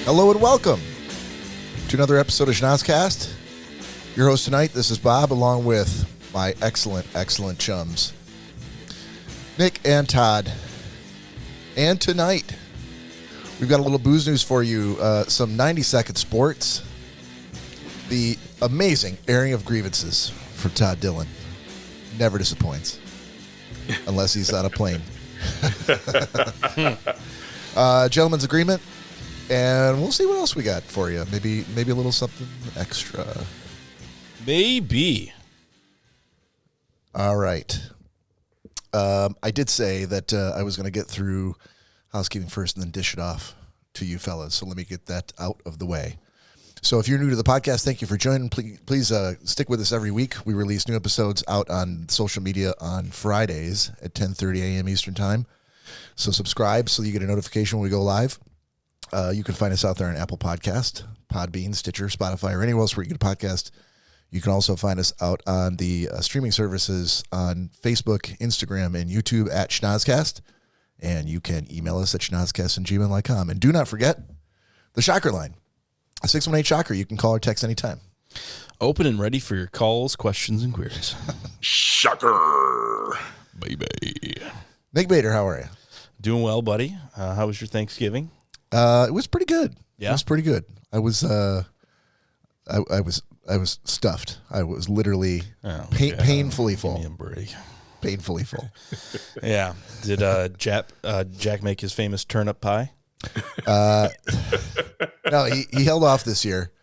Hello and welcome to another episode of Schnozzcast. Your host tonight, this is Bob, along with my excellent chums, Nick and Todd. And tonight, we've got a little booze news for you, some 90-second sports, the amazing airing of grievances for Todd Dillon. Never disappoints, unless he's on a plane. Gentleman's agreement, and we'll see what else we got for you. Maybe a little something extra. Maybe. All right. I did say that I was going to get through housekeeping first and then dish it off to you fellas. So let me get that out of the way. So if you're new to the podcast, thank you for joining. Please stick with us every week. We release new episodes out on social media on Fridays at 10:30 a.m. Eastern Time. So subscribe so you get a notification when we go live. You can find us out there on Apple Podcast, Podbean, Stitcher, Spotify, or anywhere else where you get a podcast. You can also find us out on the streaming services on Facebook, Instagram, and YouTube at Schnozzcast. And you can email us at schnozzcast@gmail.com. And do not forget the Shocker line, 618-SHOCKER. You can call or text anytime. Open and ready for your calls, questions, and queries. Shocker. Baby. Nick Bader, how are you? Doing well, buddy. How was your Thanksgiving? It was pretty good. Yeah? It was pretty good. I was stuffed. I was literally painfully full. Give me a break. Painfully full. Yeah. Did Jack make his famous turnip pie? No, he held off this year.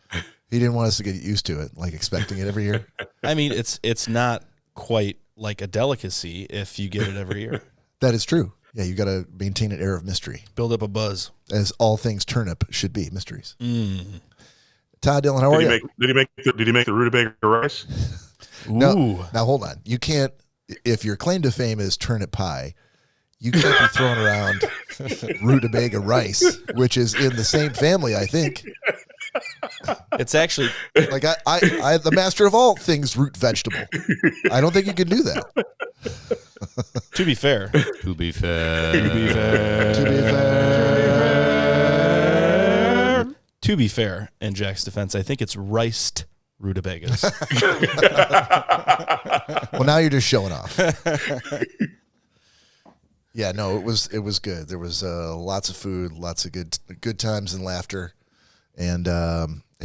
He didn't want us to get used to it, like expecting it every year. I mean, it's not quite like a delicacy if you get it every year. That is true. Yeah, you got to maintain an air of mystery. Build up a buzz. As all things turnip should be, mysteries. Todd Dillon, how are you? Did he make the rutabaga rice? No. Now hold on. You can't. If your claim to fame is turnip pie, you can't be throwing around rutabaga rice, which is in the same family, I think. It's actually like I the master of all things root vegetable. I don't think you can do that. to be fair. To be fair. To be fair, in Jack's defense, I think it's riced rutabagas. Well, now you're just showing off. Yeah, no, it was good. There was lots of food, lots of good times and laughter, and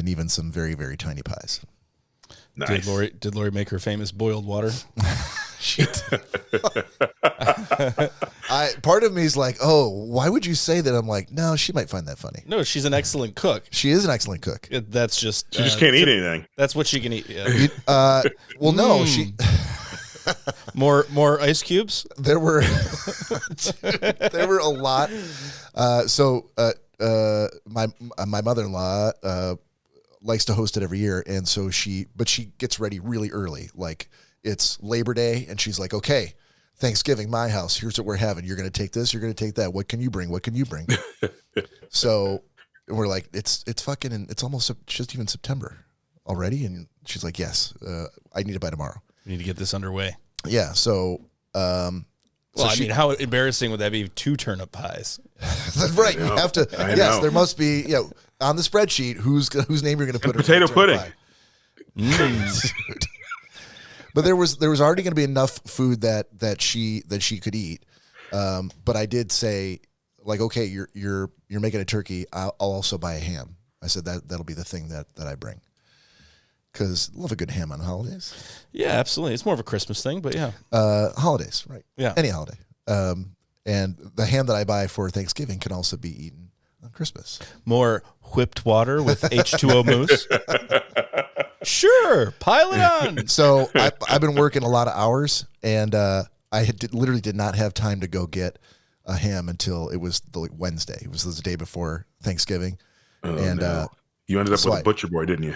even some very, very tiny pies. Nice. Did Lori make her famous boiled water? She did. Part of me is like, oh, why would you say that? I'm like, no, she might find that funny. No, she's an excellent cook. She is an excellent cook. That's just She just can't eat anything. That's what she can eat. Yeah. Well, no, she. More ice cubes. There were a lot. My mother-in-law likes to host it every year, and so she gets ready really early. Like it's Labor Day, and she's like, "Okay, Thanksgiving, my house. Here's what we're having. You're going to take this. You're going to take that. What can you bring? What can you bring?" So we're like, it's almost just even September already, and she's like, "Yes, I need it by tomorrow. We need to get this underway." Yeah. So, I mean, how embarrassing would that be? 2 turnip pies. That's right. You have to. Yes, there must be. On the spreadsheet, whose name you're going to put? Potato pudding. But there was already going to be enough food that she could eat. But I did say, like, okay, you're making a turkey. I'll also buy a ham. I said that'll be the thing that I bring. Because love a good ham on holidays. Yeah, absolutely. It's more of a Christmas thing, but yeah. Holidays, right? Yeah. Any holiday. And the ham that I buy for Thanksgiving can also be eaten on Christmas. More whipped water with H2O Mousse. Sure, pile it on. So I've been working a lot of hours, and I literally did not have time to go get a ham until it was Wednesday. It was the day before Thanksgiving. Oh, and no. You ended up with a butcher boy, didn't you?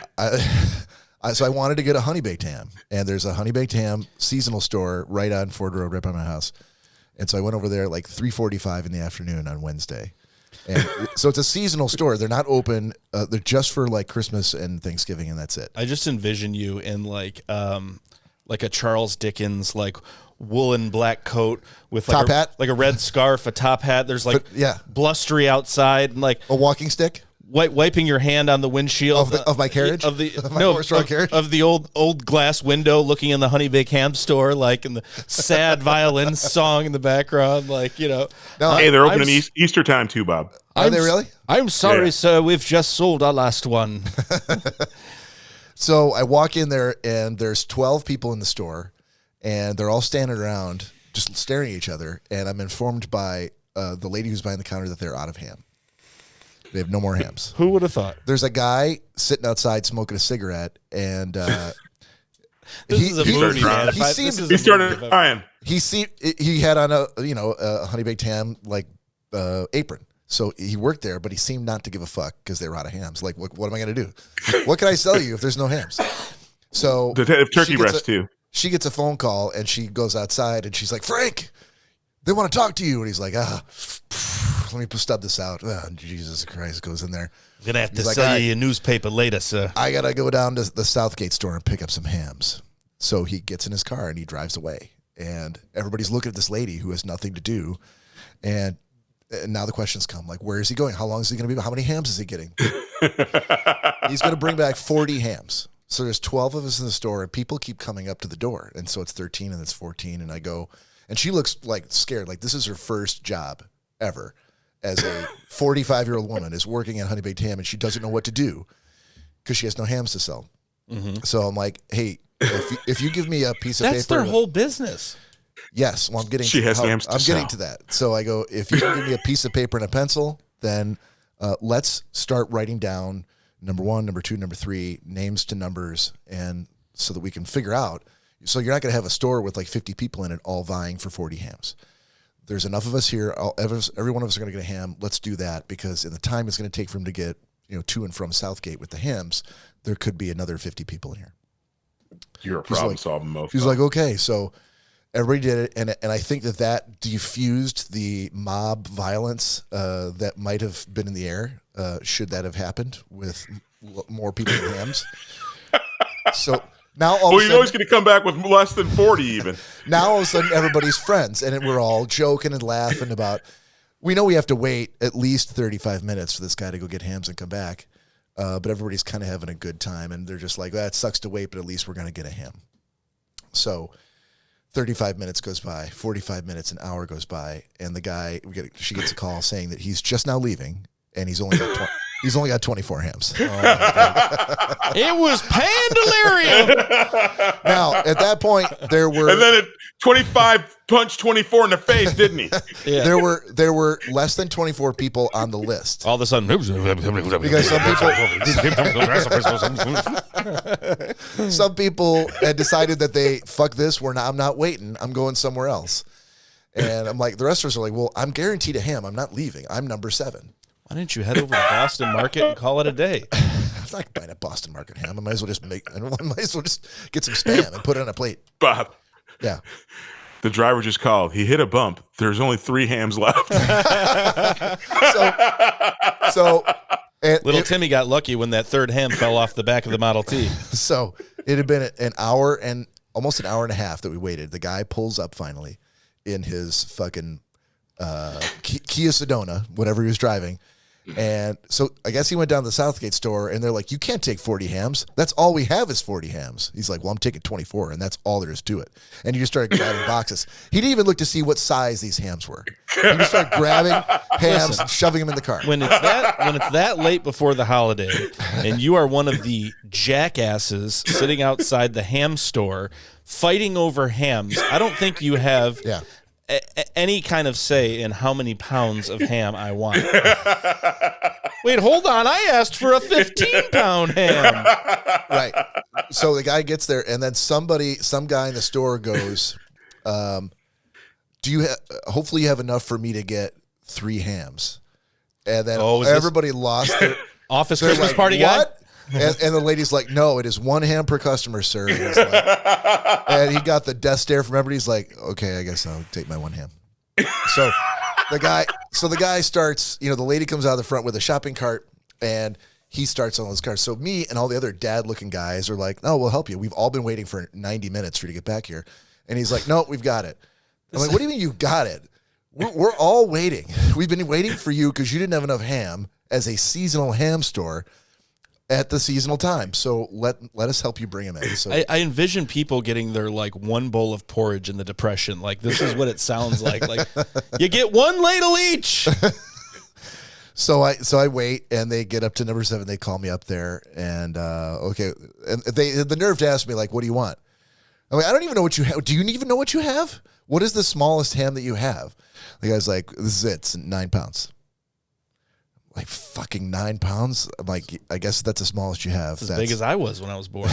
So I wanted to get a honey baked ham, and there's a honey baked ham seasonal store right on Ford Road, right by my house. And so I went over there at like 3:45 in the afternoon on Wednesday. And so it's a seasonal store. They're not open. They're just for like Christmas and Thanksgiving, and that's it. I just envision you in like a Charles Dickens woolen black coat with top hat, like a red scarf, a top hat. There's blustery outside, and like a walking stick. wiping your hand on the windshield of my carriage, of the carriage, of the old glass window, looking in the Honey Baked Ham store, like in the sad violin song in the background, like No, hey, they're opening Easter time too, Bob. Are they really? I'm sorry, sir. We've just sold our last one. So I walk in there, and there's 12 people in the store, and they're all standing around just staring at each other, and I'm informed by the lady who's behind the counter that they're out of ham. They have no more hams. Who would have thought? There's a guy sitting outside smoking a cigarette, and This is a movie, man. He started crying. He had on a honey baked ham apron. So he worked there, but he seemed not to give a fuck because they were out of hams. Like, what am I going to do? What can I sell you if there's no hams? So they have turkey breast too. She gets a phone call, and she goes outside, and she's like, Frank, they want to talk to you. And he's like, let me stub this out. Oh, Jesus Christ, goes in there. I'm going to have to sell you a newspaper later, sir. I got to go down to the Southgate store and pick up some hams. So he gets in his car, and he drives away. And everybody's looking at this lady who has nothing to do. And now the questions come, like, where is he going? How long is he going to be? How many hams is he getting? He's going to bring back 40 hams. So there's 12 of us in the store, and people keep coming up to the door. And so it's 13 and it's 14. And I go, and she looks like scared. Like this is her first job ever as a 45-year-old woman is working at Honey Baked Ham, and she doesn't know what to do because she has no hams to sell. Mm-hmm. So I'm like, hey, if you give me a piece of paper. That's their whole business. Yes. Well, I'm getting hams to getting to that. So I go, if you can give me a piece of paper and a pencil, then let's start writing down number 1, number 2, number 3, names to numbers, and so that we can figure out. So you're not going to have a store with like 50 people in it all vying for 40 hams. There's enough of us here. Every one of us are going to get a ham. Let's do that, because in the time it's going to take for him to get to and from Southgate with the hams, there could be another 50 people in here. You're a problem solving most. He's like, okay, so everybody did it, and I think that diffused the mob violence that might have been in the air should that have happened with more people with hams. So now you're always going to come back with less than 40 even. Now all of a sudden everybody's friends, and we're all joking and laughing about, we know we have to wait at least 35 minutes for this guy to go get hams and come back, but everybody's kind of having a good time, and they're just like, that sucks to wait, but at least we're going to get a ham. So 35 minutes goes by, 45 minutes, an hour goes by, and she gets a call saying that he's just now leaving, and he's only got 24 hams. Oh, it was Pandelirium. Now, at that point, there were... And then 25 punched 24 in the face, didn't he? Yeah. There were less than 24 people on the list. All of a sudden... Because some people had decided that fuck this, I'm not waiting, I'm going somewhere else. And I'm like, the rest of us are like, well, I'm guaranteed a ham. I'm not leaving. I'm number 7. Why didn't you head over to Boston Market and call it a day? I'm not buying a Boston Market ham. I might as well just get some Spam and put it on a plate. Bob. Yeah. The driver just called. He hit a bump. There's only 3 hams left. Little Timmy got lucky when that third ham fell off the back of the Model T. So it had been an hour and almost an hour and a half that we waited. The guy pulls up finally in his fucking Kia Sedona, whatever he was driving. And so I guess he went down to the Southgate store, and they're like, you can't take 40 hams. That's all we have is 40 hams. He's like, well, I'm taking 24, and that's all there is to it. And he just started grabbing boxes. He didn't even look to see what size these hams were. He just started grabbing hams, shoving them in the car. When it's that late before the holiday, and you are one of the jackasses sitting outside the ham store fighting over hams, I don't think you have... Yeah. Any kind of say in how many pounds of ham I want. Wait, hold on. I asked for a 15-pound ham. Right. So the guy gets there, and then some guy in the store goes, hopefully you have enough for me to get 3 hams. And then everybody lost their office Christmas party guy? And the lady's like, no, it is 1 ham per customer, sir. And he got the death stare from everybody. He's like, okay, I guess I'll take my 1 ham. So the guy starts, the lady comes out of the front with a shopping cart, and he starts on those cars. So me and all the other dad-looking guys are like, no, we'll help you. We've all been waiting for 90 minutes for you to get back here. And he's like, no, we've got it. I'm like, what do you mean you got it? We're all waiting. We've been waiting for you because you didn't have enough ham as a seasonal ham store at the seasonal time. So let us help you bring them in. So I envision people getting their like one bowl of porridge in the Depression. Like this is what it sounds like. Like you get one ladle each. So I wait, and they get up to number 7. They call me up there, and okay, and they had the nerve to ask me like, "What do you want?" I mean, I don't even know what you have. Do you even know what you have? What is the smallest ham that you have? The guy's like, "This is it. It's 9 pounds." Like fucking 9 pounds. I'm like, I guess that's the smallest you have. As big as I was when I was born.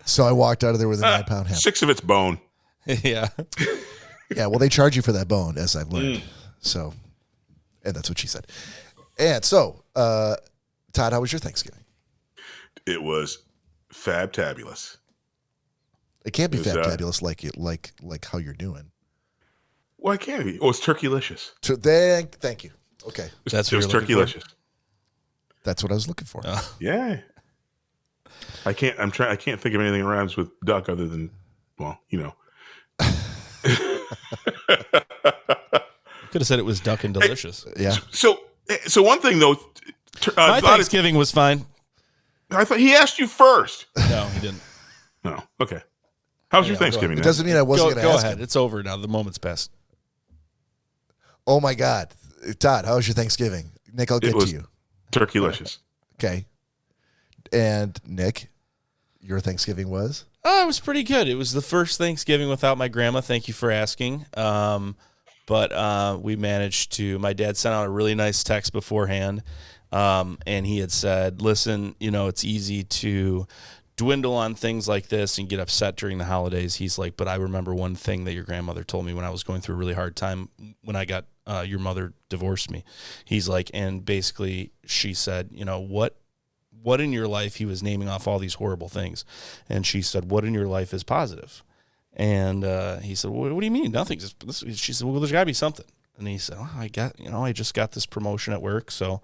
So I walked out of there with a 9 pound ham. 6 of it's bone. Yeah. Yeah. Well, they charge you for that bone, as I've learned. So. And that's what she said. And so, Todd, how was your Thanksgiving? It was fabtabulous. It can't be fabtabulous like how you're doing. Well, it can be. Oh, it's turkeylicious. Thank you. Okay, It was turkeylicious. that's what I was looking for. Yeah. I can't think of anything that rhymes with duck other than, well, you know. Could have said it was duck and delicious. Yeah. So one thing though, My Thanksgiving was fine. I thought he asked you first. No, he didn't. No. Okay. How was your Thanksgiving? It doesn't mean I wasn't going to Go ask ahead. him. It's over now. The moment's passed. Oh my God, Todd, how was your Thanksgiving? Nick, I'll get to you. Turkeylicious. Okay. And Nick, your Thanksgiving was? Oh, it was pretty good. It was the first Thanksgiving without my grandma. Thank you for asking. But we managed to, my dad sent out a really nice text beforehand, and he had said, listen, you know, it's easy to dwindle on things like this and get upset during the holidays. He's like, but I remember one thing that your grandmother told me when I was going through a really hard time when I got, your mother divorced me. He's like, and basically she said, you know, what in your life, he was naming off all these horrible things. And she said, what in your life is positive? And he said, well, what do you mean? Nothing. She said, well, there's got to be something. And he said, I just got this promotion at work, so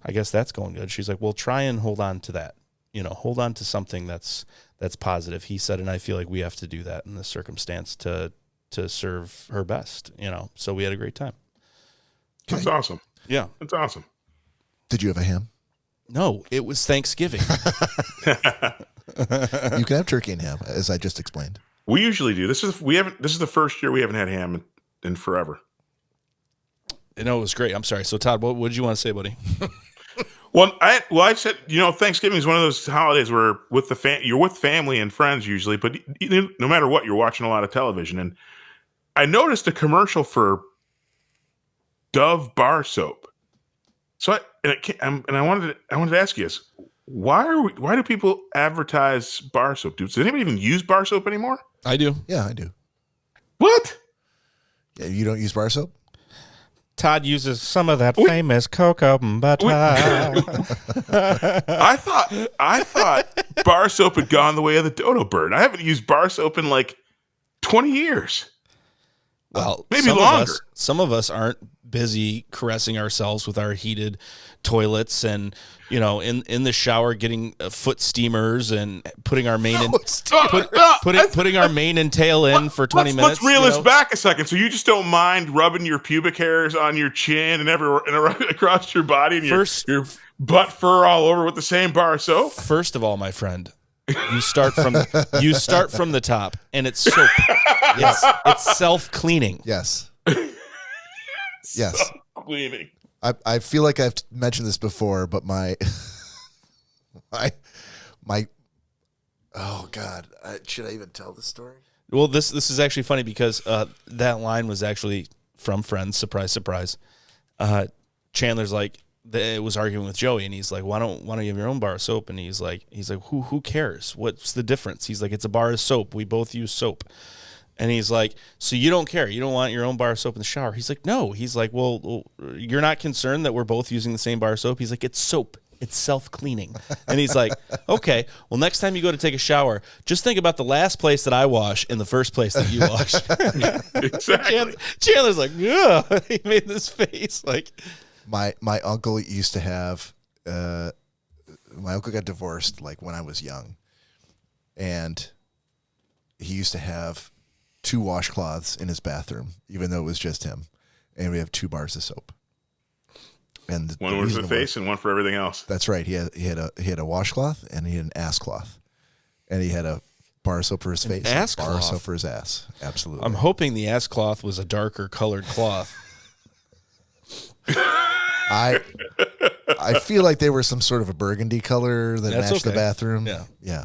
I guess that's going good. She's like, well, try and hold on to that. You know, hold on to something that's positive. He said, and I feel like we have to do that in this circumstance to serve her best, you know. So we had a great time. Okay. That's awesome. Yeah. That's awesome. Did you have a ham? No, it was Thanksgiving. You can have turkey and ham, as I just explained. We usually do. This is the first year we haven't had ham in forever. No, it was great. I'm sorry. So Todd, what did you want to say, buddy? Well, I said, you know, Thanksgiving is one of those holidays where you're with family and friends usually, but no matter what, you're watching a lot of television. And I noticed a commercial for Dove bar soap. So I wanted to ask you this: why do people advertise bar soap? Does anybody even use bar soap anymore? I do. Yeah, I do. What? Yeah, you don't use bar soap? Todd uses some of that famous cocoa butter. I thought bar soap had gone the way of the dodo bird. I haven't used bar soap in like 20 years. Well, maybe longer. Some of us aren't busy caressing ourselves with our heated toilets and, you know, in the shower getting foot steamers and putting our mane putting our mane and tail in for 20 minutes. Let's reel this back a second. So you just don't mind rubbing your pubic hairs on your chin and everywhere and across your body and your butt fur all over with the same bar of soap? First of all, my friend, you start from the top, and it's soap. It's self-cleaning. Yes. Yes. Cleaning. I feel like I've mentioned this before, but my oh God, should I even tell this story? Well, this is actually funny because that line was actually from Friends. Surprise, surprise. Chandler's like, was arguing with Joey, and he's like, why don't you have your own bar of soap? And he's like, who cares? What's the difference? He's like, it's a bar of soap. We both use soap. And he's like, so you don't care? You don't want your own bar of soap in the shower? He's like, no. He's like, well, you're not concerned that we're both using the same bar of soap? He's like, it's soap. It's self-cleaning. And he's like, okay, well, next time you go to take a shower, just think about the last place that I wash and the first place that you wash. Exactly. Chandler's like, yeah. He made this face like. My uncle used to have, my uncle got divorced like when I was young, and he used to have 2 washcloths in his bathroom, even though it was just him, and we have 2 bars of soap. And one for the face and one for everything else. That's right. He had a washcloth and he had an ass cloth, and he had a bar of soap for his face, ass and bar of cloth? soap for his ass. Absolutely. I'm hoping the ass cloth was a darker colored cloth. I feel like they were some sort of a burgundy color that That's matched the okay. bathroom. Yeah. Yeah.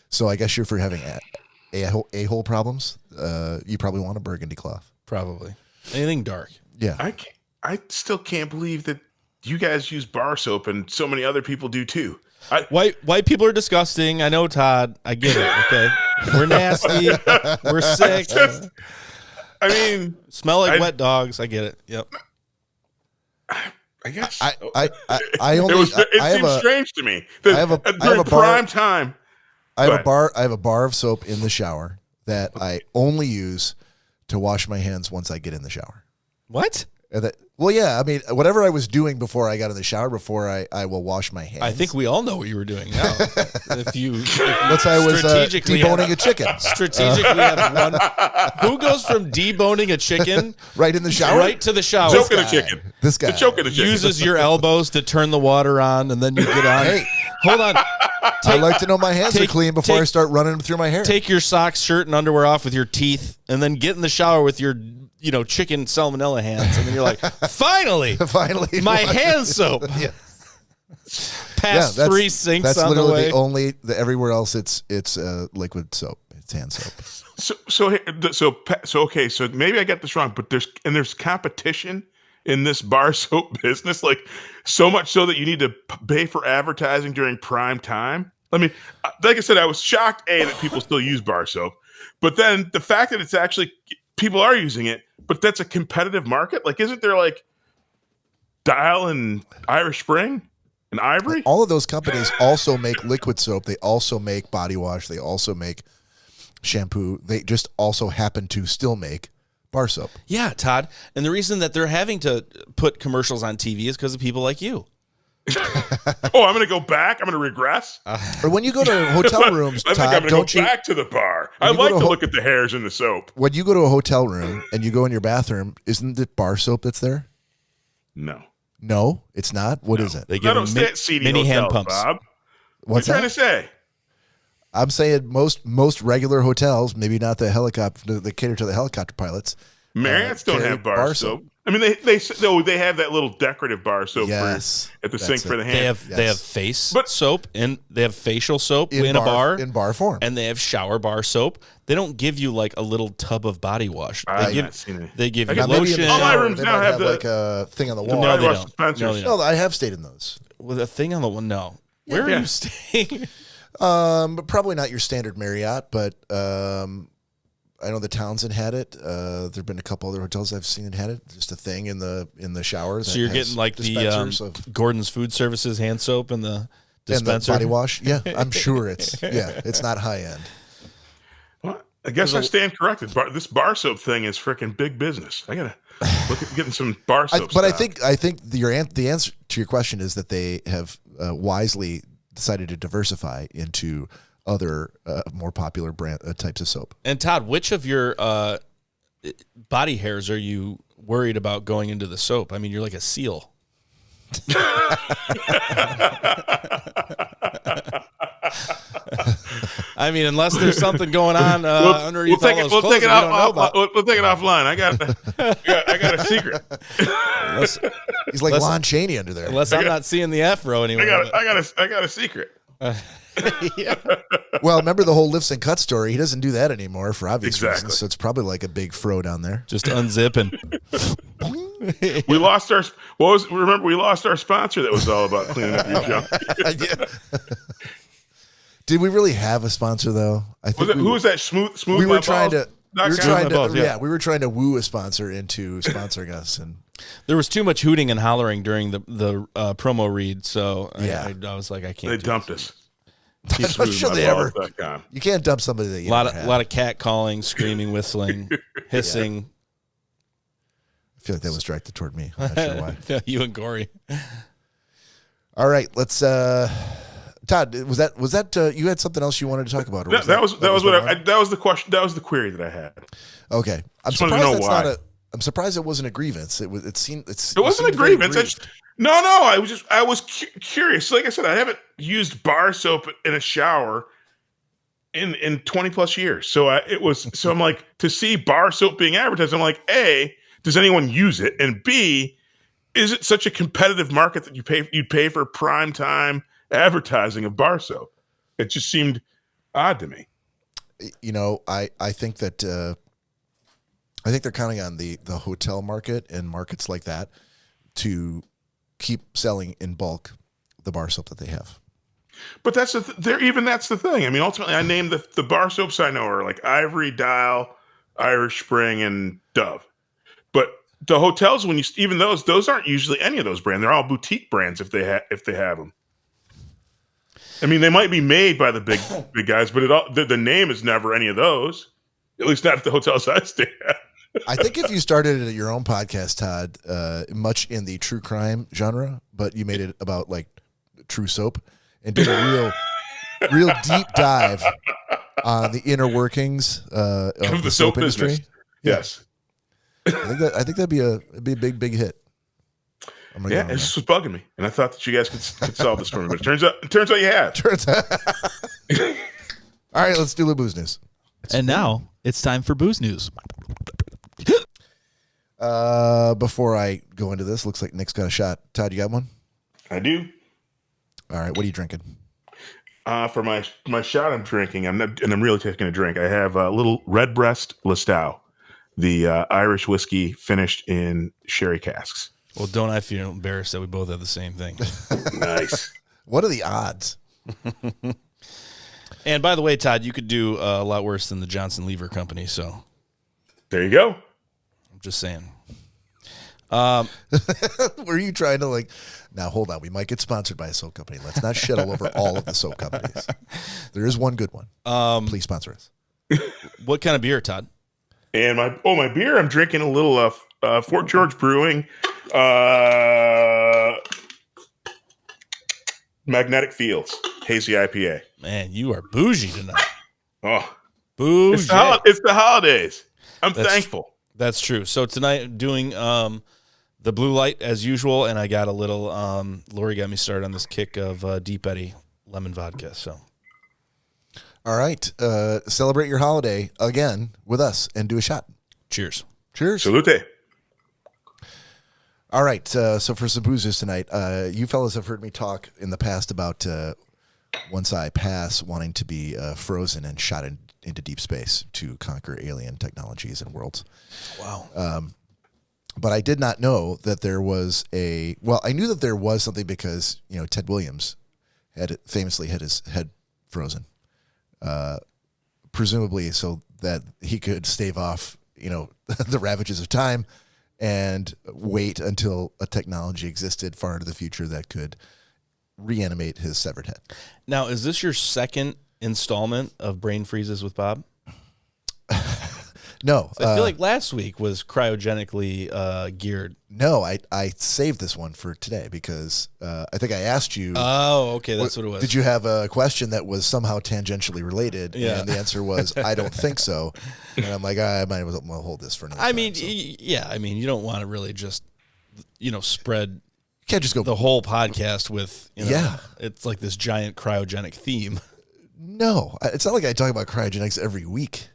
So I guess you're for having a-hole problems. You probably want a burgundy cloth. Probably. Anything dark. Yeah. I still can't believe that you guys use bar soap and so many other people do too. White people are disgusting. I know, Todd. I get it. Okay. We're nasty. We're sick. I mean, Smell like wet dogs. I get it. Yep. I guess I only it seems strange to me that I have a during prime time. I have a bar of soap in the shower that I only use to wash my hands once I get in the shower. What? Well, yeah. I mean, whatever I was doing before I got in the shower, before I will wash my hands. I think we all know what you were doing now. if you Let's say I was deboning a chicken. Strategically have one. Who goes from deboning a chicken Right in the shower? right to the shower? Choking a chicken. This guy. The choking a chicken. Uses your elbows to turn the water on, and then you get on. Hey, Hold on. I like to know my hands are take- clean before take- I start running them through my hair. Take your socks, shirt, and underwear off with your teeth, and then get in the shower with your, chicken salmonella hands, and then you're like, finally, Finally, my hand soap. Yeah. Past that's- 3 sinks That's on the literally way. the only. Everywhere else, it's liquid soap. It's hand soap. Okay. So maybe I got this wrong, but there's competition in this bar soap business, like so much so that you need to pay for advertising during prime time. I mean, like I said, I was shocked that people still use bar soap, but then the fact that it's actually people are using it, but that's a competitive market. Like, isn't there like Dial and Irish Spring and Ivory? All of those companies also make liquid soap. They also make body wash. They also make shampoo. They just also happen to still make bar soap. Yeah, Todd. And the reason that they're having to put commercials on TV is because of people like you. Oh, I'm going to go back. I'm going to regress. Or when you go to hotel rooms, I think Todd, I'm going don't to go you? back to the bar. I you go like to to ho- look at the hairs in the soap. When you go to a hotel room and you go in your bathroom, isn't it bar soap that's there? No. No, it's not. What is it? They I give don't them stay at seedy mini hand hotels, pumps. Bob. What's What are you that? trying to say? I'm saying most regular hotels, maybe not the helicopter, they cater to the helicopter pilots. Marriott's don't carry have bar, bar soap. soap. I mean, they have that little decorative bar soap Yes, at the that's sink for it. the They hand. have they Yes. have face But- soap and they have facial soap in a bar, in bar form. and they have shower bar soap. They don't give you like a little tub of body wash. I've not seen it. They give I you got Now, maybe in lotion the All my shower, rooms they now might have the- like a thing on the wall. No, they Body wash don't. dispensers. No, they don't. No, I have stayed in those. with a thing on the one. No, where are Yeah. you staying? But probably not your standard Marriott, but I know the Townsend had it. There've been a couple other hotels I've seen that had it. Just a thing in the shower. So that you're has getting like the dispensers of Gordon's Food Services hand soap and the and dispenser. the body wash. Yeah, I'm sure it's not high end. Well, I guess I stand corrected. This bar soap thing is freaking big business. I gotta look at getting some bar soap. But I stock. think the answer to your question is that they have wisely decided to diversify into other more popular brand types of soap. And Todd, which of your body hairs are you worried about going into the soap? I mean, you're like a seal. I mean, unless there's something going on underneath all those clothes that we don't know about. We'll take it offline. I got a secret. He's like Listen- Lon Chaney under there. Unless I'm not seeing the afro anywhere. I got a secret. Well, remember the whole lifts and cuts story? He doesn't do that anymore for obvious Exactly. reasons. So it's probably like a big fro down there. Just unzipping. We lost our. Remember, we lost our sponsor that was all about cleaning up your junk. Yeah. Did we really have a sponsor though? I think Who was that? Smooth. we were trying to. Not We were count trying my to, balls, yeah. we were trying to woo a sponsor into sponsoring us, and There was too much hooting and hollering during the promo read, so Yeah. I was like, I can't. They do dumped this. us. I'm not sure they ever. Smoothmyballs.com. You can't dump somebody that you A lot never of had. lot of cat calling, screaming, whistling, hissing. I feel like that was directed toward me. I'm not sure why. You and Gory. All right, let's. Todd, was that you had something else you wanted to talk about? Or That was the question. That was the query that I had. Okay, I'm Just wanted to know surprised why. I'm surprised it wasn't a grievance. It wasn't a grievance. No. I was curious. Like I said, I haven't used bar soap in a shower in 20 plus years. So I'm like, to see bar soap being advertised, I'm like, A, does anyone use it? And B, is it such a competitive market that you'd pay for prime time advertising of bar soap? It just seemed odd to me. I think that I think they're counting on the hotel market and markets like that to keep selling in bulk the bar soap that they have. But that's the thing. I mean, ultimately, I named the bar soaps I know are like Ivory, Dial, Irish Spring, and Dove. But the hotels, even those aren't usually any of those brands. They're all boutique brands if they have them. I mean, they might be made by the big guys, but the name is never any of those. At least not at the hotels I stay at. I think if you started your own podcast, Todd, much in the true crime genre, but you made it about like true soap and did a real deep dive on the inner workings of the soap industry. Business. Yes. I think that'd be a big hit. Yeah, it just was bugging me, and I thought that you guys could solve this for me, but it turns out you have. All right, let's do the booze news. And now it's time for booze news. Before I go into this, looks like Nick's got a shot. Todd, you got one? I do. All right, what are you drinking? For my shot, I'm drinking. I'm really taking a drink. I have a little Redbreast Listowel, the Irish whiskey finished in sherry casks. Well, don't I feel embarrassed that we both have the same thing? Nice. What are the odds? And by the way, Todd, you could do a lot worse than the Johnson Lever Company. So there you go. I'm just saying. Were you trying to now hold on, we might get sponsored by a soap company. Let's not shit all over all of the soap companies. There is one good one. Please sponsor us. What kind of beer, Todd? And my beer, I'm drinking a little Fort George Brewing Magnetic Fields Hazy IPA. Man, you are bougie tonight. Oh, bougie. It's the holidays. I'm thankful. That's true. So tonight doing the Blue Light as usual, and I got a little. Lori got me started on this kick of Deep Eddy lemon vodka. So, all right, celebrate your holiday again with us and do a shot. Cheers. Cheers. Salute. All right, so for some boozers tonight, you fellas have heard me talk in the past about once I pass wanting to be frozen and shot into deep space to conquer alien technologies and worlds. Wow. But I did not know that there was I knew that there was something because, Ted Williams had famously had his head frozen, presumably so that he could stave off, the ravages of time and wait until a technology existed far into the future that could reanimate his severed head. Now, is this your second installment of Brain Freezes with Bob? No. I feel like last week was cryogenically geared. No, I saved this one for today because I think I asked you. Oh, okay, that's what it was. Did you have a question that was somehow tangentially related? Yeah. And the answer was, I don't think so. And I'm like, I might as well hold this for another time. You don't want to really just, spread You can't just go the whole podcast with, it's like this giant cryogenic theme. No, it's not like I talk about cryogenics every week.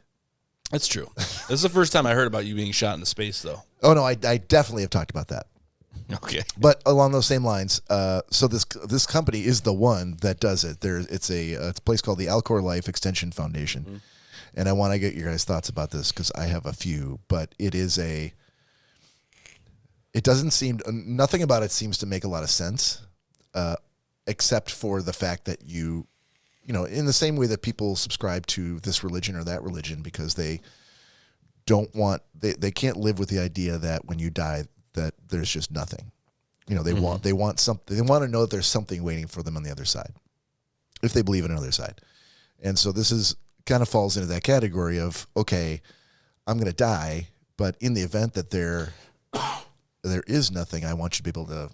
That's true. This is the first time I heard about you being shot into space, though. Oh, no, I definitely have talked about that. Okay. But along those same lines, so this company is the one that does it. It's a place called the Alcor Life Extension Foundation. Mm-hmm. And I want to get your guys' thoughts about this because I have a few, but it doesn't seem, nothing about it seems to make a lot of sense, except for the fact that in the same way that people subscribe to this religion or that religion because they don't want, they can't live with the idea that when you die that there's just nothing. They want something, they want to know that there's something waiting for them on the other side, if they believe in another side. And so this is kind of falls into that category of, okay, I'm going to die, but in the event that there is nothing, I want you to be able to,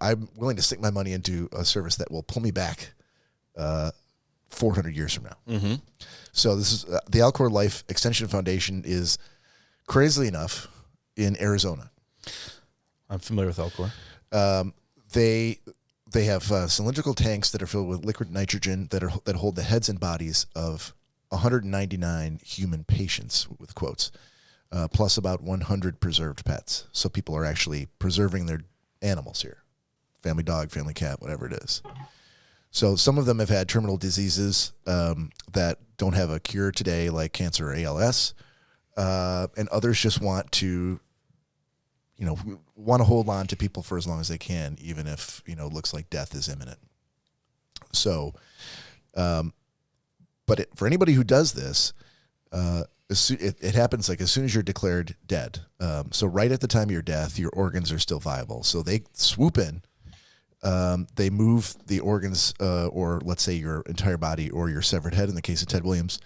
I'm willing to stick my money into a service that will pull me back 400 years from now. Mm-hmm. So this is the Alcor Life Extension Foundation is, crazily enough, in Arizona. I'm familiar with Alcor. They have cylindrical tanks that are filled with liquid nitrogen that hold the heads and bodies of 199 human patients, with quotes, plus about 100 preserved pets. So people are actually preserving their animals here. Family dog, family cat, whatever it is. So some of them have had terminal diseases that don't have a cure today, like cancer or ALS. And others just want to hold on to people for as long as they can, even if, looks like death is imminent. So, but for anybody who does this, it happens like as soon as you're declared dead. So right at the time of your death, your organs are still viable. So they swoop in, they move the organs, or let's say your entire body or your severed head in the case of Ted Williams,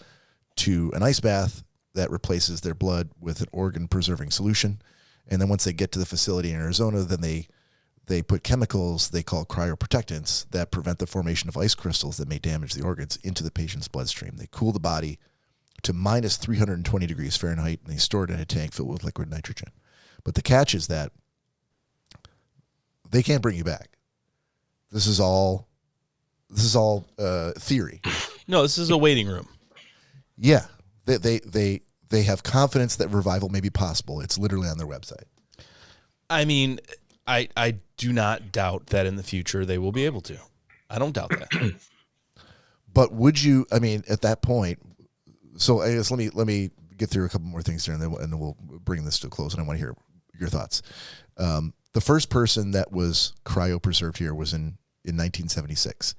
to an ice bath that replaces their blood with an organ preserving solution. And then once they get to the facility in Arizona, then they put chemicals they call cryoprotectants that prevent the formation of ice crystals that may damage the organs into the patient's bloodstream. They cool the body to minus 320 degrees Fahrenheit, and they store it in a tank filled with liquid nitrogen. But the catch is that they can't bring you back. This is all theory. No, this is a waiting room. Yeah, they have confidence that revival may be possible. It's literally on their website. I mean, I do not doubt that in the future they will be able to. I don't doubt that. But would you? I mean, at that point. So I guess let me get through a couple more things here, and then we'll bring this to a close. And I want to hear your thoughts. The first person that was cryopreserved here was in 1976.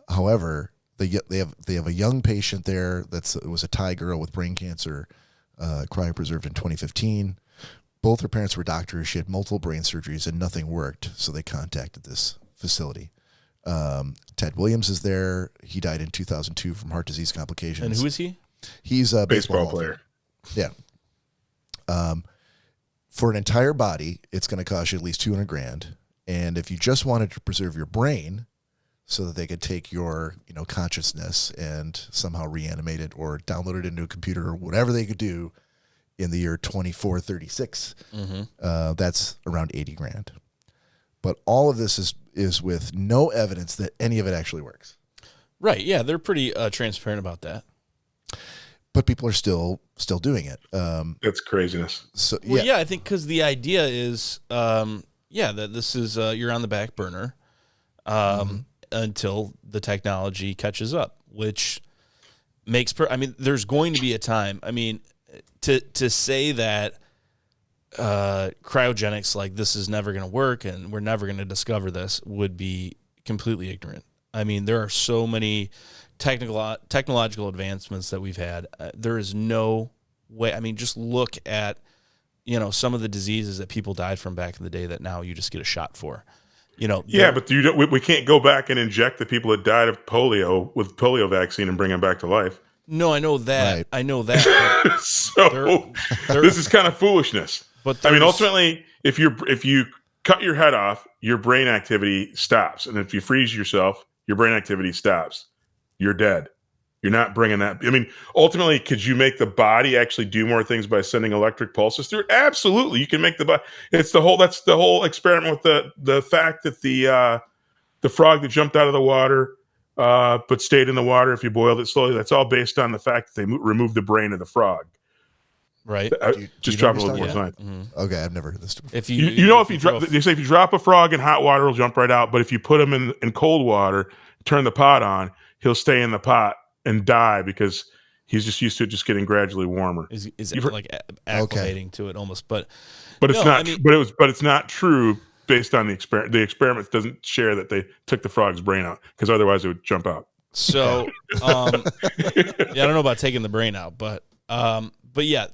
However, they have a young patient there it was a Thai girl with brain cancer, cryopreserved in 2015. Both her parents were doctors. She had multiple brain surgeries and nothing worked, so they contacted this facility. Ted Williams is there. He died in 2002 from heart disease complications. And who is he? He's a baseball player. Yeah. For an entire body, it's going to cost you at least $200,000. And if you just wanted to preserve your brain, so that they could take your, consciousness and somehow reanimate it or download it into a computer or whatever they could do in the year 2436, that's around $80,000. But all of this is with no evidence that any of it actually works. Right. Yeah, they're pretty transparent about that. But people are still doing it. That's craziness. So Well, yeah, I think because the idea is, that this is you're on the back burner until the technology catches up, which makes there's going to be a time. I mean, to say that cryogenics, like, this is never going to work and we're never going to discover this, would be completely ignorant. I mean, there are so many technological advancements that we've had. There is no way. I mean, just look at, some of the diseases that people died from back in the day that now you just get a shot for. Yeah, but we can't go back and inject the people that died of polio with polio vaccine and bring them back to life. No, I know that. Right. I know that. So this is kind of foolishness. But I mean, ultimately, if you cut your head off, your brain activity stops, and if you freeze yourself, your brain activity stops. You're dead. You're not bringing that. I mean, ultimately, could you make the body actually do more things by sending electric pulses through it? Absolutely, you can make the body. That's the whole experiment with the fact that the frog that jumped out of the water but stayed in the water if you boiled it slowly. That's all based on the fact that they removed the brain of the frog. Right. Just drop a little more science. Mm-hmm. Okay, I've never heard this before. If they say if you drop a frog in hot water, it'll jump right out. But if you put him in cold water, turn the pot on, he'll stay in the pot and die because he's just used to it just getting gradually warmer. Is like acclimating to it almost, but it's no, not. But it's not true based on the experiment. The experiment doesn't share that they took the frog's brain out because otherwise it would jump out. So, I don't know about taking the brain out, but yeah,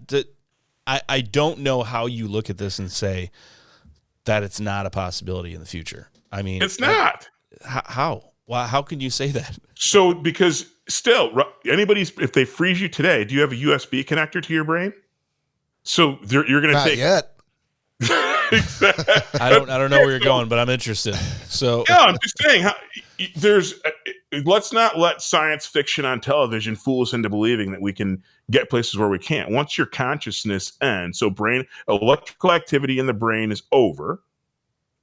I don't know how you look at this and say that it's not a possibility in the future. I mean, it's not. How? How can you say that? So, because still, if they freeze you today, do you have a USB connector to your brain? So you're going to Not take yet. Exactly. I don't know where you're going, but I'm interested. So Yeah, I'm just saying. Let's not let science fiction on television fool us into believing that we can get places where we can't. Once your consciousness ends, so brain electrical activity in the brain is over.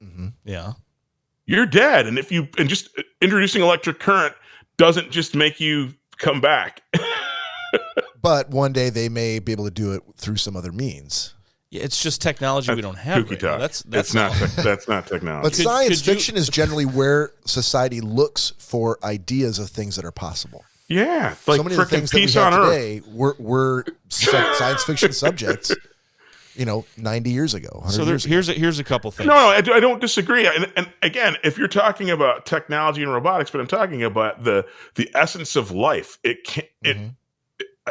Mm-hmm. yeah. You're dead, and just introducing electric current doesn't just make you come back. But one day they may be able to do it through some other means. Yeah, it's just technology we don't have. Kooky Right now. talk. That's That's not technology. But science could you- fiction is generally where society looks for ideas of things that are possible. Yeah, like So many of the freaking things that we peace have on Earth. today were science fiction subjects, 90 years ago, 100 So years ago. here's a couple things. No, I don't disagree. And again, if you're talking about technology and robotics, but I'm talking about the essence of life, it can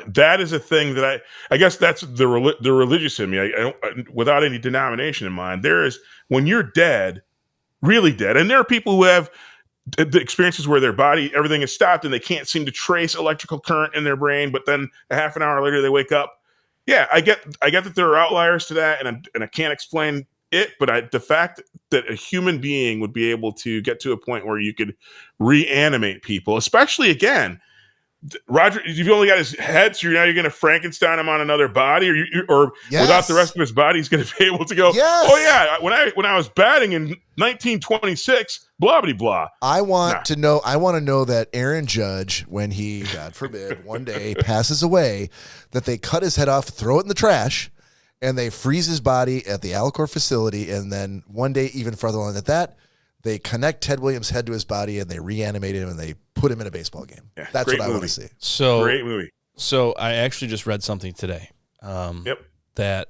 that is a thing that I guess that's the religious in me. I don't, without any denomination in mind. There is, when you're dead, really dead, and there are people who have the experiences where their body, everything is stopped and they can't seem to trace electrical current in their brain, but then a half an hour later they wake up. Yeah, I get that there are outliers to that, and I can't explain it, but the fact that a human being would be able to get to a point where you could reanimate people, especially again, Roger, you've only got his head, so you're going to Frankenstein him on another body, or Yes. without the rest of his body, he's going to be able to go, Yes. oh yeah, when I was batting in 1926, blah blah blah. I want to know that Aaron Judge, when he, God forbid, one day passes away, that they cut his head off, throw it in the trash, and they freeze his body at the Alcor facility, and then one day, even further along than that, they connect Ted Williams' head to his body, and they reanimate him, and they put him in a baseball game. Yeah, That's great what I want movie. to see. So Great movie. So I actually just read something today. Yep. That,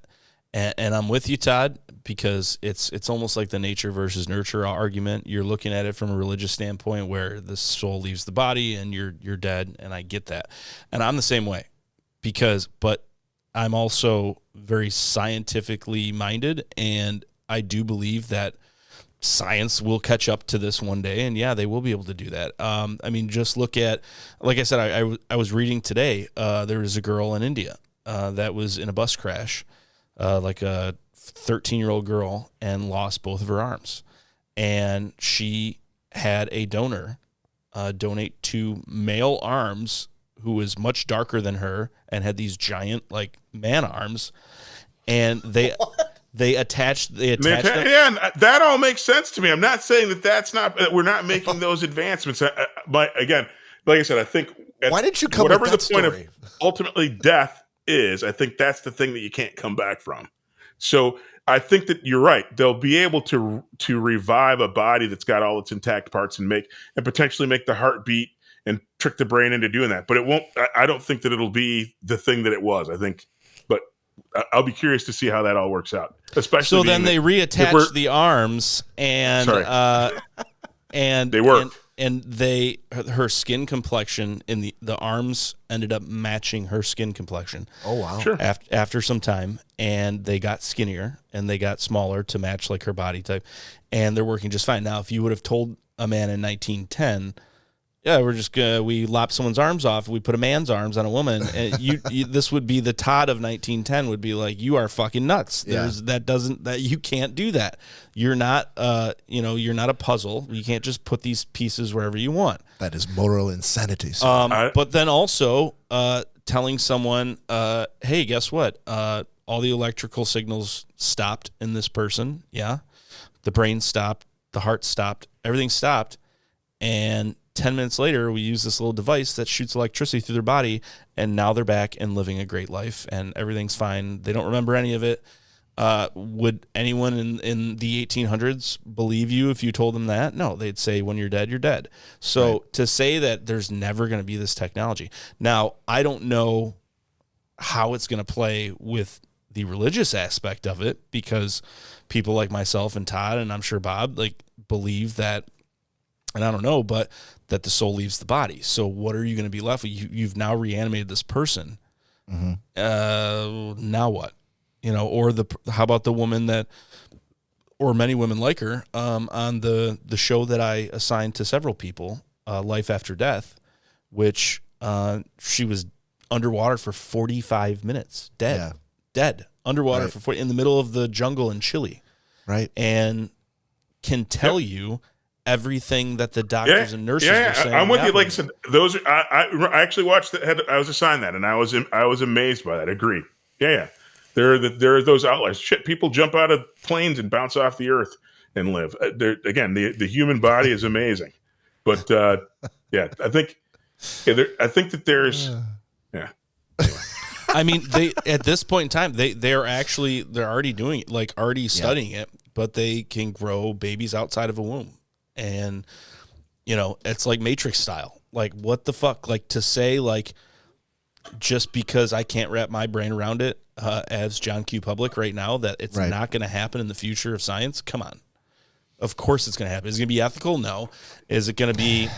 and I'm with you, Todd, because it's almost like the nature versus nurture argument. You're looking at it from a religious standpoint, where the soul leaves the body and you're dead, and I get that, and I'm the same way, but I'm also very scientifically minded, and I do believe that science will catch up to this one day, and yeah, they will be able to do that. I mean, just look at, like I said, I was reading today, there was a girl in India that was in a bus crash, like a 13-year-old girl, and lost both of her arms, and she had a donor donate 2 male arms who was much darker than her and had these giant like man arms, and they attached them. Yeah, and that all makes sense to me. I'm not saying we're not making those advancements. But again, like I said, I think Why didn't you come whatever with the that point story? of ultimately death is, I think that's the thing that you can't come back from. So I think that you're right. They'll be able to revive a body that's got all its intact parts and potentially make the heart beat and trick the brain into doing that. But it won't. I don't think that it'll be the thing that it was. I think, but I'll be curious to see how that all works out. Especially so then they reattach the arms, and and they work. And her skin complexion in the arms ended up matching her skin complexion. Oh, wow. Sure. After some time, and they got skinnier and they got smaller to match like her body type, and they're working just fine. Now, if you would have told a man in 1910, yeah, we lop someone's arms off, we put a man's arms on a woman, and this would be the Todd of 1910 would be like, you are fucking nuts. You can't do that. You're not you're not a puzzle. You can't just put these pieces wherever you want. That is moral insanity. Sir. But then also telling someone, hey, guess what? All the electrical signals stopped in this person. Yeah. The brain stopped, the heart stopped, everything stopped, and 10 minutes later, we use this little device that shoots electricity through their body, and now they're back and living a great life, and everything's fine. They don't remember any of it. Would anyone in the 1800s believe you if you told them that? No, they'd say, when you're dead, you're dead. So to say that there's never going to be this technology. Now, I don't know how it's going to play with the religious aspect of it, because people like myself and Todd, and I'm sure Bob, believe that, and I don't know, but that the soul leaves the body. So what are you going to be left with? You've now reanimated this person. Mm-hmm. Now what? Or how about the woman that, or many women like her, on the show that I assigned to several people, Life After Death, which she was underwater for 45 minutes, dead, underwater for 40, in the middle of the jungle in Chile. Right. and can tell you everything that the doctors and nurses are saying. I'm with you. Like I happening. said, those are, I actually watched I was assigned that, and I was amazed by that. Agreed. Yeah. There are those outliers. Shit, people jump out of planes and bounce off the earth and live. Again, the human body is amazing, but I think that there's I mean, they at this point in time, they're already doing it, like already studying it, but they can grow babies outside of a womb, and it's like Matrix style. Like, what the fuck? Like, to say like just because I can't wrap my brain around it as John Q. Public right now that it's not going to happen in the future of science. Come on, of course it's going to happen. Is it going to be ethical? No. Is it going to be?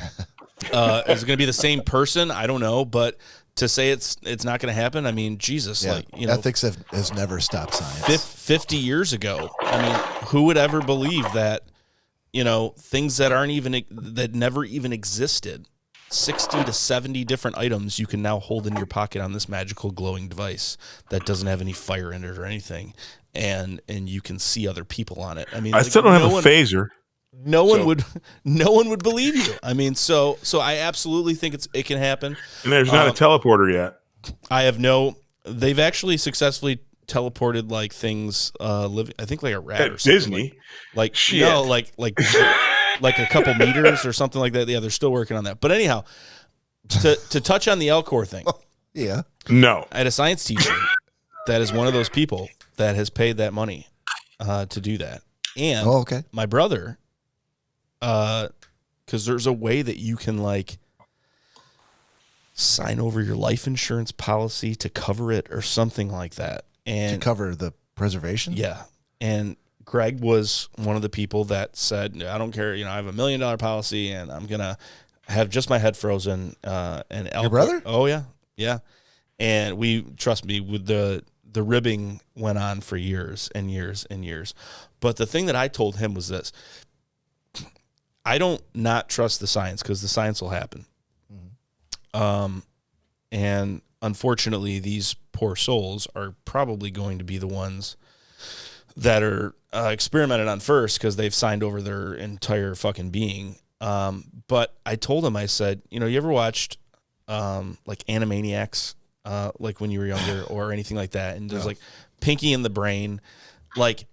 Is it going to be the same person? I don't know, but. To say it's not going to happen, I mean, Jesus, ethics has never stopped science. 50 years ago, I mean, who would ever believe that, things that never even existed, 60 to 70 different items you can now hold in your pocket on this magical glowing device that doesn't have any fire in it or anything, and you can see other people on it. I mean, I still don't have a phaser. No one would believe you. I mean, so I absolutely think it can happen. And there's not a teleporter yet. They've actually successfully teleported like things living, I think like a rat at or something. Disney. Like shit. No, like a couple meters or something like that. Yeah, they're still working on that. But anyhow, to touch on the Elcor thing. Yeah. No. I had a science teacher that is one of those people that has paid that money to do that. And my brother, because there's a way that you can like sign over your life insurance policy to cover it or something like that. And to cover the preservation? Yeah. And Greg was one of the people that said, I don't care, I have $1 million policy and I'm going to have just my head frozen. And your brother? Oh yeah. Yeah. And trust me, with the ribbing went on for years and years and years. But the thing that I told him was this: I don't not trust the science because the science will happen. Mm-hmm. And unfortunately, these poor souls are probably going to be the ones that are experimented on first because they've signed over their entire fucking being. But I told him, I said, you ever watched like Animaniacs, like when you were younger or anything like that? And there's like Pinky in the Brain. Like,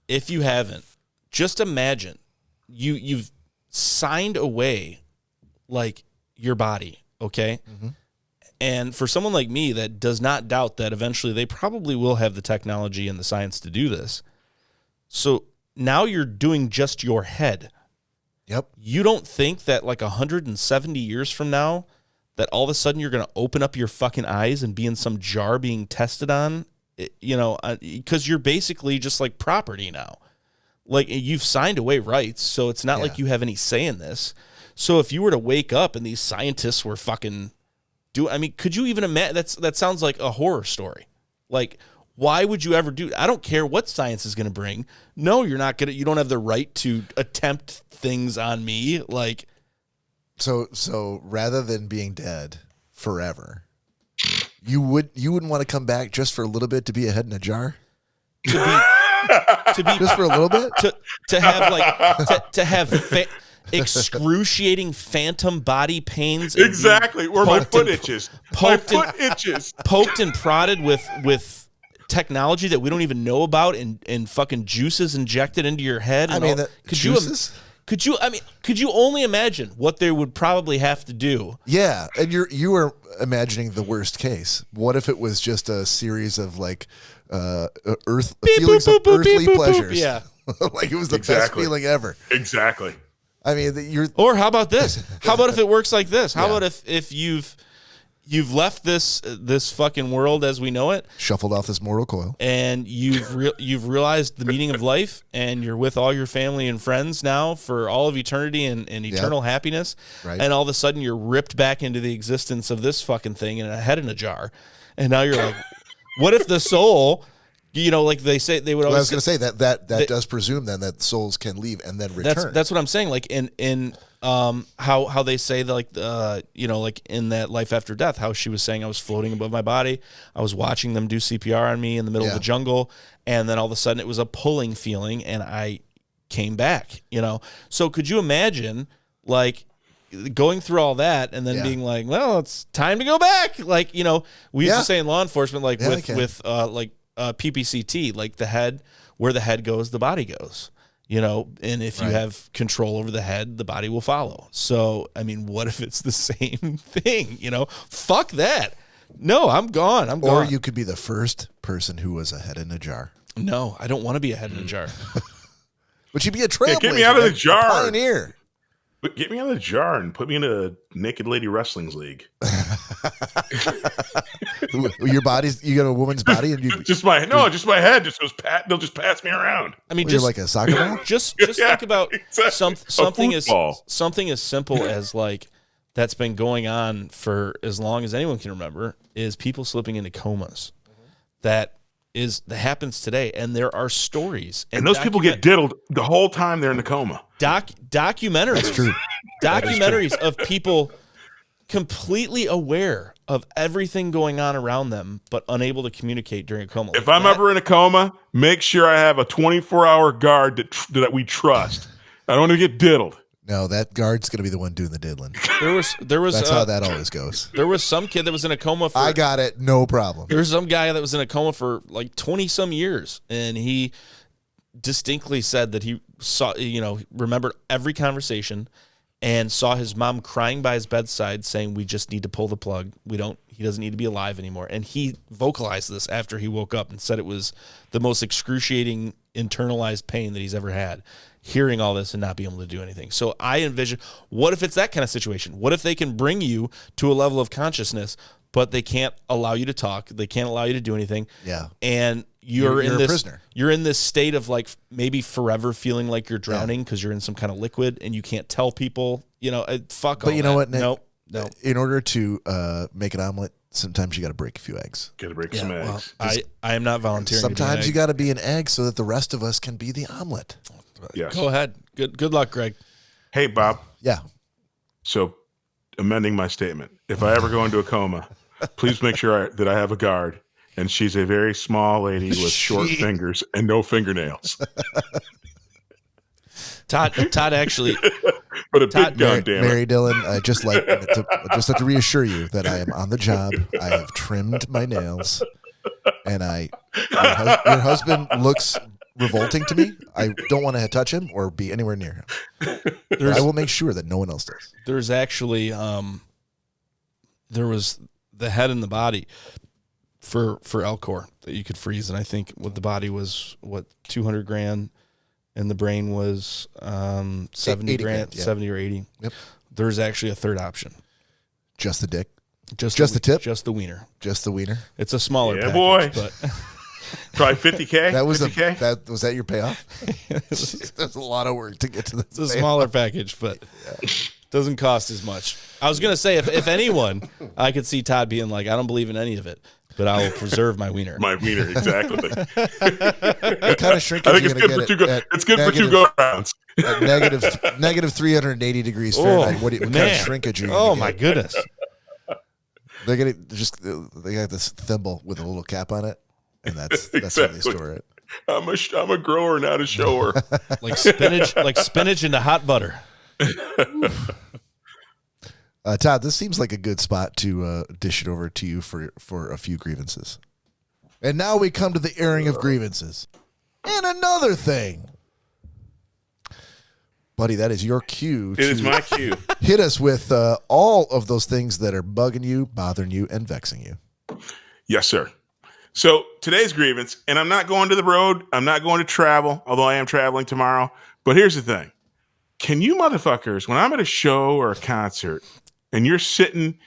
if you haven't, just imagine you've signed away like your body, okay? Mm-hmm. And for someone like me that does not doubt that eventually they probably will have the technology and the science to do this. So now you're doing just your head. Yep. You don't think that like 170 years from now that all of a sudden you're going to open up your fucking eyes and be in some jar being tested on, because you're basically just like property now. Like, you've signed away rights, so it's not like you have any say in this. So if you were to wake up and these scientists were fucking could you even imagine? That sounds like a horror story. Like, why would you ever do? I don't care what science is going to bring. No, you're not going to. You don't have the right to attempt things on me. Like, so rather than being dead forever, you wouldn't want to come back just for a little bit to be a head in a jar. To be just for a little bit to have like to have excruciating phantom body pains. Exactly, where my foot itches. Poked and prodded with technology that we don't even know about, and fucking juices injected into your head. Could you only imagine what they would probably have to do? Yeah, and you were imagining the worst case. What if it was just a series of like feelings of earthly pleasures? Yeah, like it was the best feeling ever. Exactly. I mean, or how about this? How about if it works like this? How about if you've left this fucking world as we know it, shuffled off this mortal coil, and you've realized the meaning of life, and you're with all your family and friends now for all of eternity and eternal happiness, right? And all of a sudden you're ripped back into the existence of this fucking thing and a head in a jar, and now you're like, what if the soul? Like they say, they would always. I was going to say that does presume then that souls can leave and then return. That's what I'm saying. Like in how they say that, like, like in that Life After Death, how she was saying I was floating above my body. I was watching them do CPR on me in the middle of the jungle, and then all of a sudden it was a pulling feeling, and I came back. So could you imagine, like, going through all that and then being like, well, it's time to go back. Like, we used to say in law enforcement, like with PPCT, like where the head goes, the body goes. And if you have control over the head, the body will follow. So, I mean, what if it's the same thing? Fuck that. No, I'm gone. I'm gone. Or you could be the first person who was a head in a jar. No, I don't want to be a head in a jar. But you'd be a trailblazer. Get me out of the jar. A pioneer. But get me out of the jar and put me in a naked lady wrestling league. Your body's, you got a woman's body, and just my head just goes pat. They'll just pass me around. I mean, you're like a soccer ball. Just think about something as simple as, like, that's been going on for as long as anyone can remember, is people slipping into comas. That happens today, and there are stories, and those people get diddled the whole time they're in the coma. Documentaries. That's true. Documentaries of people completely aware of everything going on around them, but unable to communicate during a coma. If I'm ever in a coma, make sure I have a 24-hour guard that we trust. I don't want to get diddled. No, that guard's going to be the one doing the diddling. There was That's how that always goes. There was some kid that was in a coma for... I got it, no problem. There was some guy that was in a coma for like 20-some years, and he distinctly said that he saw, remembered every conversation and saw his mom crying by his bedside saying, we just need to pull the plug. He doesn't need to be alive anymore. And he vocalized this after he woke up and said it was the most excruciating internalized pain that he's ever had, hearing all this and not being able to do anything. So I envision, what if it's that kind of situation? What if they can bring you to a level of consciousness, but they can't allow you to talk, they can't allow you to do anything. Yeah. And you're in a this prisoner. You're in this state of, like, maybe forever feeling like you're drowning because you're in some kind of liquid and you can't tell people, fuck. But you know what, Nick? No. In order to make an omelet, sometimes you got to break a few eggs. Got to break some eggs. Well, I am not volunteering. Sometimes you got to be an egg so that the rest of us can be the omelet. Yes. Go ahead. Good luck, Greg. Hey, Bob. Yeah. So, amending my statement, if I ever go into a coma, please make sure that I have a guard, and she's a very small lady with short fingers and no fingernails. Todd actually, but a big gun, damn it. Mary Dillon, I just have to reassure you that I am on the job. I have trimmed my nails, and your husband looks revolting to me. I don't want to touch him or be anywhere near him. I will make sure that no one else does. There's actually, there was the head and the body for Elcor that you could freeze, and I think what the body was 200 grand, and the brain was 70 grand, 70 or 80. Yep. There's actually a third option. Just the dick. Just the tip. Just the wiener. Just the wiener. It's a smaller package, boy. But probably 50K. That was 50K? Was that your payoff? That's a lot of work to get to this. It's a smaller package, but doesn't cost as much. I was gonna say, if anyone, I could see Todd being like, I don't believe in any of it, but I will preserve my wiener. My wiener, exactly. What kind of shrinkage? I think it's good for two go-rounds. At negative 380 degrees Fahrenheit. What kind of shrinkage are you gonna get? My goodness. They got this thimble with a little cap on it, and that's Exactly. how they store it. I'm a grower, not a shower. like spinach into hot butter. Todd, this seems like a good spot to dish it over to you for a few grievances. And now we come to the airing of grievances. And another thing. Buddy, that is your cue. It is my cue. Hit us with all of those things that are bugging you, bothering you, and vexing you. Yes, sir. So today's grievance, and I'm not going to the road. I'm not going to travel, although I am traveling tomorrow. But here's the thing. Can you motherfuckers, when I'm at a show or a concert, and you're sitting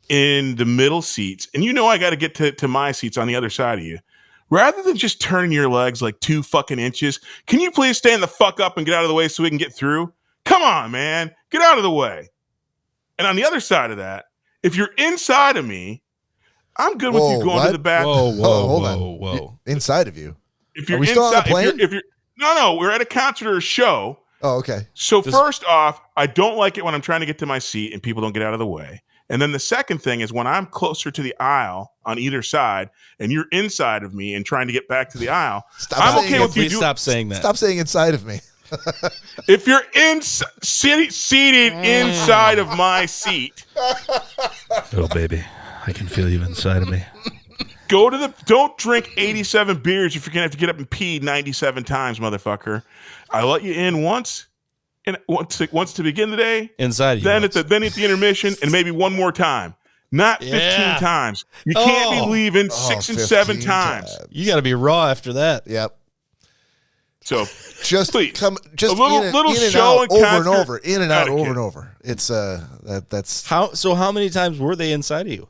in the middle seats, and I got to get to my seats on the other side of you, rather than just turning your legs like 2 fucking inches, can you please stand the fuck up and get out of the way so we can get through? Come on, man. Get out of the way. And on the other side of that, if you're inside of me, I'm good with you going to the bathroom. Hold on. Inside of you? If you're Are we still on a plane? No, we're at a concert or a show, Oh, okay. So first off, I don't like it when I'm trying to get to my seat and people don't get out of the way. And then the second thing is when I'm closer to the aisle on either side and you're inside of me and trying to get back to the aisle, I'm okay with you Please stop saying that. Stop saying inside of me. If you're seated inside of my seat. Oh, baby. I can feel you inside of me. Don't drink 87 beers if you're going to have to get up and pee 97 times, motherfucker. I let you in once to begin the day. Inside of you. Then at the intermission and maybe one more time. Not 15 times. You can't be leaving 6 and 7 times. You got to be raw after that. Yep. So just please, just a little in show and out, and over and over, in and out, etiquette. over and over. It's that's How many times were they inside of you?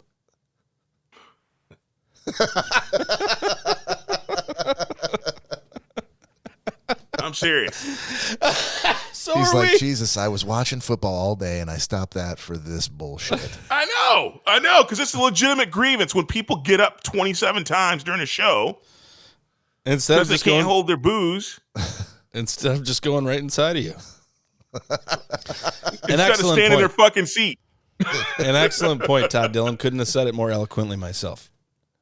I'm serious. So he's like, Jesus, I was watching football all day and I stopped that for this bullshit. I know, because it's a legitimate grievance when people get up 27 times during a show instead because of they can't hold their booze. Instead of just going right inside of you. Instead of standing in their fucking seat. An excellent point, Todd Dillon. Couldn't have said it more eloquently myself.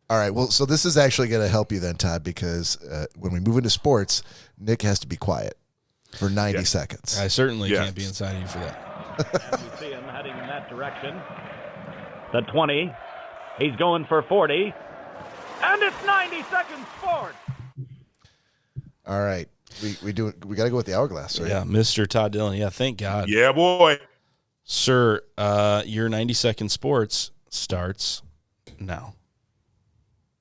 All right, well, so this is actually going to help you then, Todd, because when we move into sports, Nick has to be quiet for 90 seconds. I certainly can't be inside of you for that. You see him heading in that direction. The 20. He's going for 40. And it's 90 seconds forward. All right. We got to go with the hourglass, right? Yeah, Mr. Todd Dillon. Yeah, thank God. Yeah, boy. Sir, your 90-second sports starts now.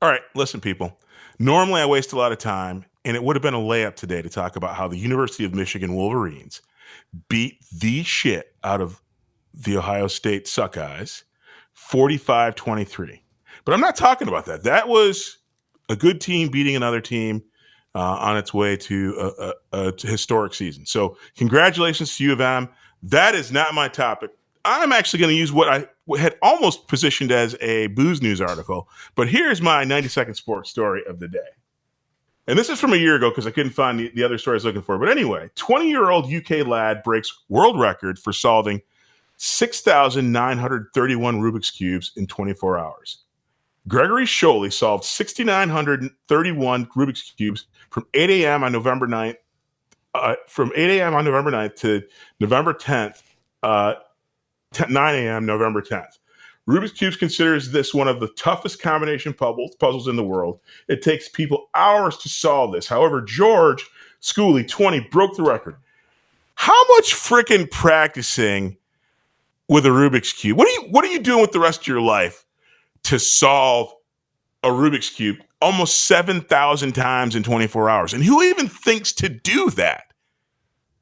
All right, listen, people. Normally I waste a lot of time, and it would have been a layup today to talk about how the University of Michigan Wolverines beat the shit out of the Ohio State Suckeyes 45-23. But I'm not talking about that. That was a good team beating another team on its way to a historic season. So congratulations to U of M. That is not my topic. I'm actually going to use what I had almost positioned as a booze news article, but here's my 90-second sports story of the day. And this is from a year ago because I couldn't find the other story I was looking for. But anyway, 20-year-old UK lad breaks world record for solving 6,931 Rubik's Cubes in 24 hours. Gregory Sholey solved 6,931 Rubik's Cubes from 8 a.m. on November 9th, to November 10th, 9 a.m. November 10th. Rubik's Cube considers this one of the toughest combination puzzles in the world. It takes people hours to solve this. However, George Schooley, 20, broke the record. How much freaking practicing with a Rubik's Cube? What are you doing with the rest of your life to solve a Rubik's Cube almost 7,000 times in 24 hours? And who even thinks to do that?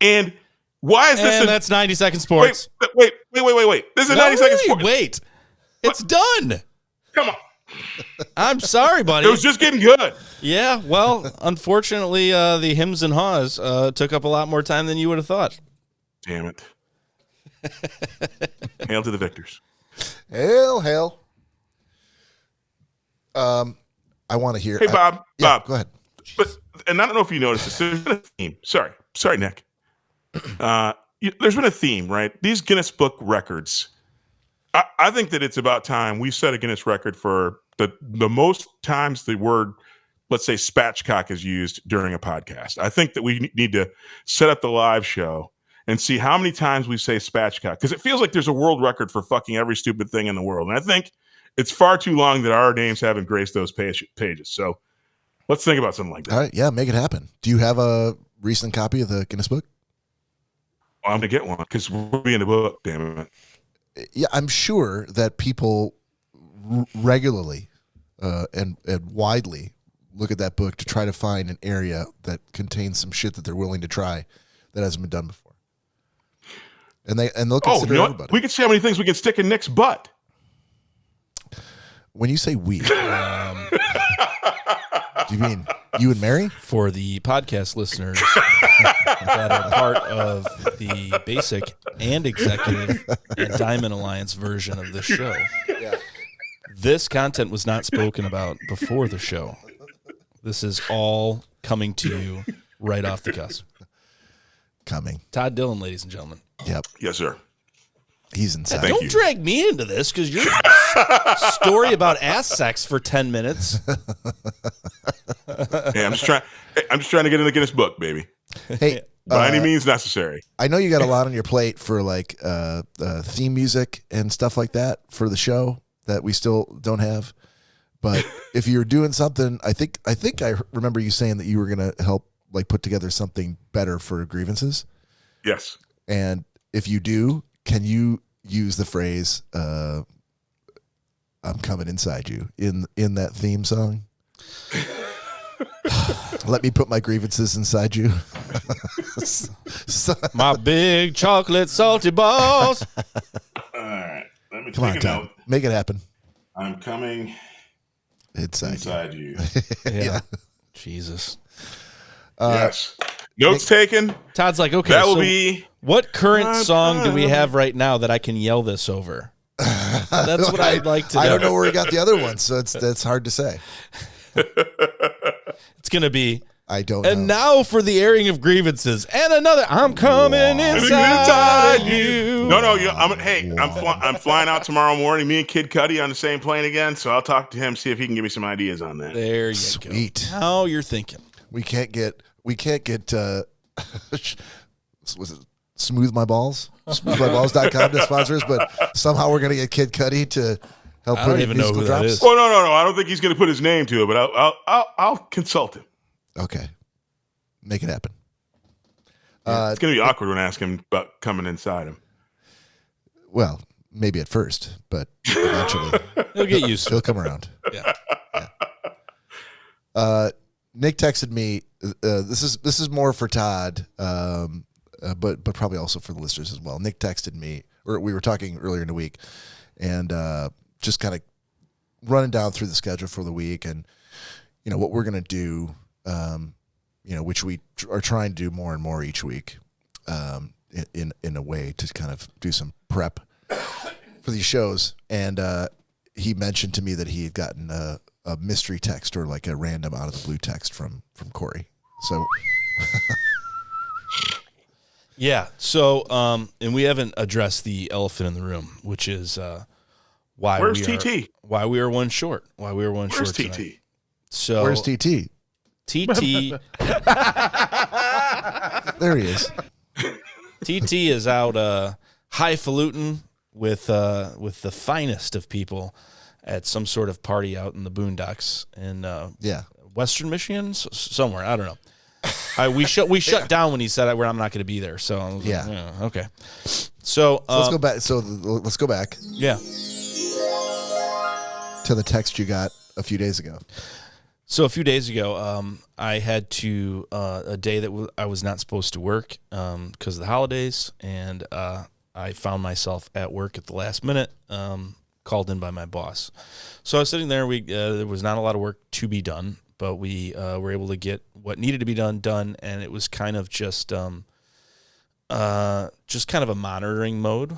And why is this? And that's 90-second sports. Wait. This is a 90-second sports. Wait. It's done. Come on. I'm sorry, buddy. It was just getting good. Yeah, well, unfortunately, the hims and haws took up a lot more time than you would have thought. Damn it. Hail to the victors. Hail. I want to hear. Hey, Bob. Bob. Go ahead. And I don't know if you noticed this. There's been a theme. Sorry, Nick. There's been a theme, right? These Guinness Book records. I think that it's about time we set a Guinness record for the most times the word, let's say, spatchcock is used during a podcast. I think that we need to set up the live show and see how many times we say spatchcock, because it feels like there's a world record for fucking every stupid thing in the world. And I think it's far too long that our names haven't graced those pages. So let's think about something like that. All right, yeah, make it happen. Do you have a recent copy of the Guinness Book? Well, I'm going to get one because we'll be in the book, damn it. Yeah, I'm sure that people regularly and widely look at that book to try to find an area that contains some shit that they're willing to try that hasn't been done before. And they'll consider everybody. We can see how many things we can stick in Nick's butt. When you say we, do you mean you and Mary? For the podcast listeners that are part of the basic and executive and Diamond Alliance version of this show, this content was not spoken about before the show. This is all coming to you right off the cusp. coming. Todd Dillon, ladies and gentlemen. Yep. Yes, sir. He's inside. Thank Don't you. drag me into this because your story about ass sex for 10 minutes. Hey, I'm just trying to get in the Guinness book, baby. Hey, By any means necessary. I know you got a lot on your plate for like theme music and stuff like that for the show that we still don't have. But if you're doing something, I think I remember you saying that you were going to help like put together something better for Grievances. Yes. And if you do, can you use the phrase "I'm coming inside you" in that theme song? Let me put my grievances inside you. My big chocolate salty balls. All right. Let me Come on, take a Tom. note. Make it happen. I'm coming Inside you. inside you. Yeah. Jesus. Yes. Notes taken. Todd's like, okay, That will so be. what current song do we have right now that I can yell this over? That's what I'd like to know. I don't know where he got the other one, so that's hard to say. It's going to be, I don't and know. now for the airing of Grievances and another, I'm coming inside you. No. I'm flying out tomorrow morning. Me and Kid Cudi on the same plane again. So I'll talk to him, see if he can give me some ideas on that. There you Sweet. go. Now you're thinking. We can't get was it smoothmyballs.com to sponsor us, but somehow we're gonna get Kid Cudi to help I put don't in even know musical who that drops. is. Oh no! I don't think he's going to put his name to it, but I'll consult him. Okay, make it happen. It's going to be awkward when I ask him about coming inside him. Well, maybe at first, but eventually He'll get used to he'll it. come around. Yeah. Nick texted me. This is more for Todd, but probably also for the listeners as well. Nick texted me, or we were talking earlier in the week, and just kind of running down through the schedule for the week, and what we're gonna do, which we are trying to do more and more each week, in a way to kind of do some prep for these shows. And he mentioned to me that he had gotten a mystery text or like a random out of the blue text from Corey. So Yeah. So, and we haven't addressed the elephant in the room, which is why Where's we TT? Why we are one short. Why we are one Where's short. TT? Tonight. So where's TT? TT There he is. TT is out highfalutin with the finest of people at some sort of party out in the boondocks in Yeah. Western Michigan, somewhere. I don't know. We shut down when he said I'm not going to be there. So I was like, Yeah. okay. So Let's go back. So let's go back yeah. to the text you got a few days ago. So a few days ago, I had to a day that I was not supposed to work because of the holidays, and I found myself at work at the last minute, called in by my boss. So I was sitting there. There was not a lot of work to be done, but we were able to get what needed to be done, and it was kind of just kind of a monitoring mode,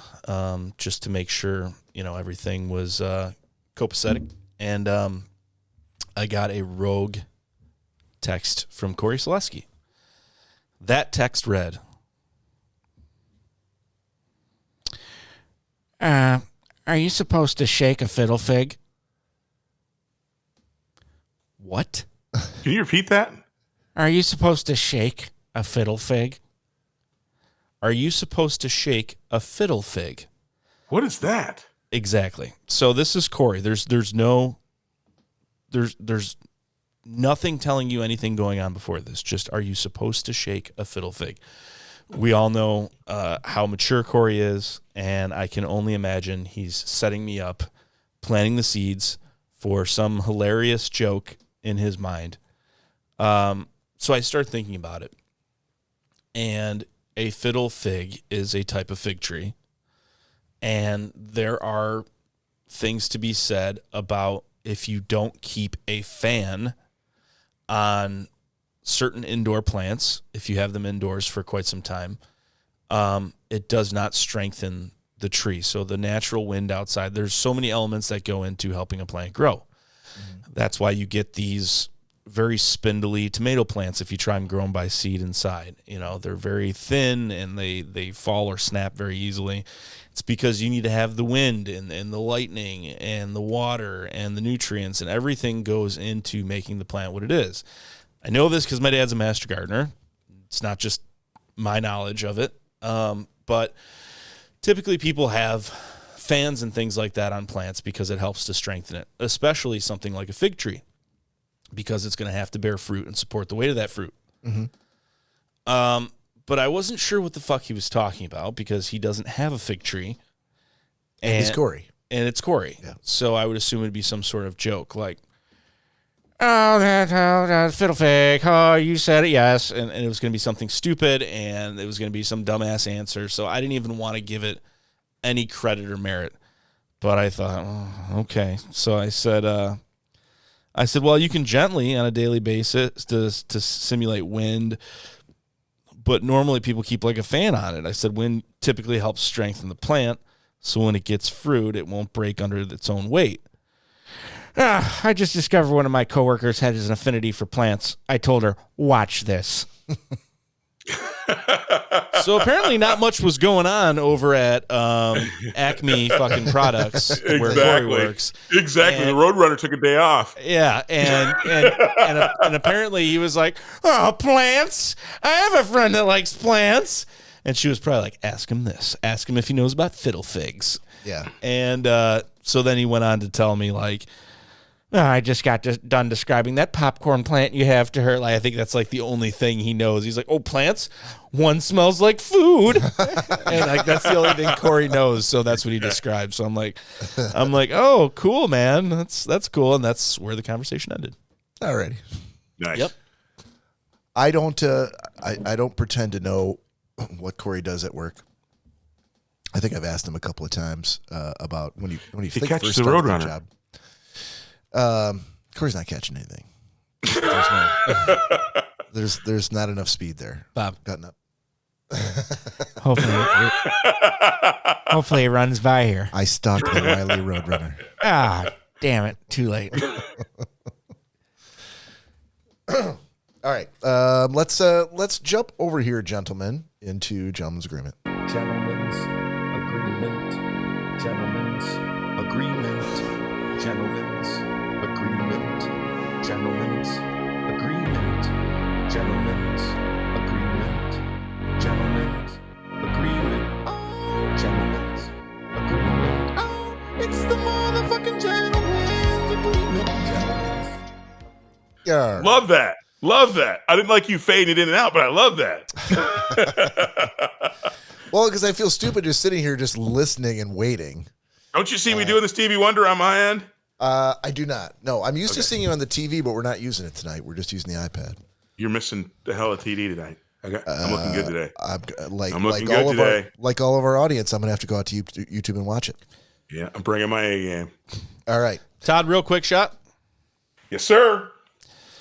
just to make sure everything was copacetic, and I got a rogue text from Corey Selesky. That text read, are you supposed to shake a fiddle fig? What? Can you repeat that? Are you supposed to shake a fiddle fig? Are you supposed to shake a fiddle fig? What is that? Exactly. So this is Corey. There's nothing telling you anything going on before this. Just, are you supposed to shake a fiddle fig? We all know how mature Corey is, and I can only imagine he's setting me up, planting the seeds for some hilarious joke in his mind. So I start thinking about it, and a fiddle fig is a type of fig tree, and there are things to be said about if you don't keep a fan on certain indoor plants, if you have them indoors for quite some time, it does not strengthen the tree. So the natural wind outside, there's so many elements that go into helping a plant grow. Mm-hmm. That's why you get these very spindly tomato plants if you try them grown by seed inside. You know, they're very thin and they fall or snap very easily. It's because you need to have the wind and the lightning and the water and the nutrients, and everything goes into making the plant what it is. I know this because my dad's a master gardener. It's not just my knowledge of it. But typically people have fans and things like that on plants because it helps to strengthen it, especially something like a fig tree, because it's going to have to bear fruit and support the weight of that fruit. But I wasn't sure what the fuck he was talking about because he doesn't have a fig tree. And he's Corey. And it's Corey. Yeah. So I would assume it'd be some sort of joke like, oh, that's fiddle fig. Oh, you said it, yes. And it was going to be something stupid, and it was going to be some dumbass answer. So I didn't even want to give it any credit or merit. But I thought, oh, okay. So I said, well, you can gently on a daily basis to simulate wind, but normally people keep like a fan on it. I said wind typically helps strengthen the plant, so when it gets fruit, it won't break under its own weight. I just discovered one of my coworkers had an affinity for plants. I told her, watch this. So apparently not much was going on over at Acme fucking Products where Corey works. Exactly. And, the Roadrunner took a day off. Yeah, and apparently he was like, oh, plants? I have a friend that likes plants. And she was probably like, ask him this. Ask him if he knows about fiddle figs. Yeah. And so then he went on to tell me, like, I just got done describing that popcorn plant you have to her. Like, I think that's like the only thing he knows. He's like, oh, plants? One smells like food. And like that's the only thing Corey knows. So that's what he described. So I'm like, oh, cool, man. That's cool. And that's where the conversation ended. Alrighty. Nice. Yep. I don't pretend to know what Corey does at work. I think I've asked him a couple of times about when he first catches the started Roadrunner. the job. Corey's not catching anything. There's not enough speed there. Bob. Cutting up. Hopefully it runs by here. I stalked the Riley Roadrunner. Ah, damn it. Too late. All right. Let's jump over here, gentlemen, into gentleman's agreement. Gentlemen's agreement. Gentlemen's agreement. Gentlemen's agreement. Gentlemen's agreement. Gentlemen's agreement. Gentlemen's agreement. Oh, gentlemen's agreement. Oh, it's the motherfucking gentlemen's agreement. Gentlemen's. Yeah. Love that. Love that. I didn't like you fading it in and out, but I love that. Well, because I feel stupid just sitting here just listening and waiting. Don't you see me doing the Stevie Wonder on my end? I do not. No, I'm used to seeing you on the TV, but we're not using it tonight. We're just using the iPad. You're missing the hell of TD tonight. I'm looking good today. I'm looking like good all today. of like all of our audience. I'm gonna have to go out to YouTube and watch it. Yeah, I'm bringing my A game. All right. Todd, real quick shot. Yes, sir.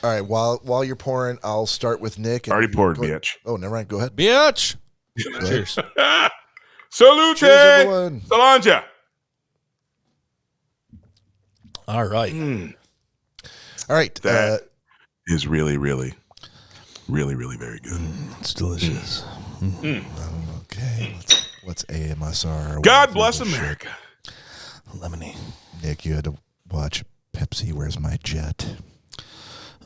All right. While you're pouring, I'll start with Nick. Already poured, go ahead. bitch. Oh, never mind. Go ahead. Bitch. Go ahead. Cheers. Salute. Cheers, everyone. Salanja. All right. All right. That is really, really, really, really very good. It's delicious. Okay. Let's AMSR. God bless America. Lemony. Nick, you had to watch Pepsi. Where's my jet?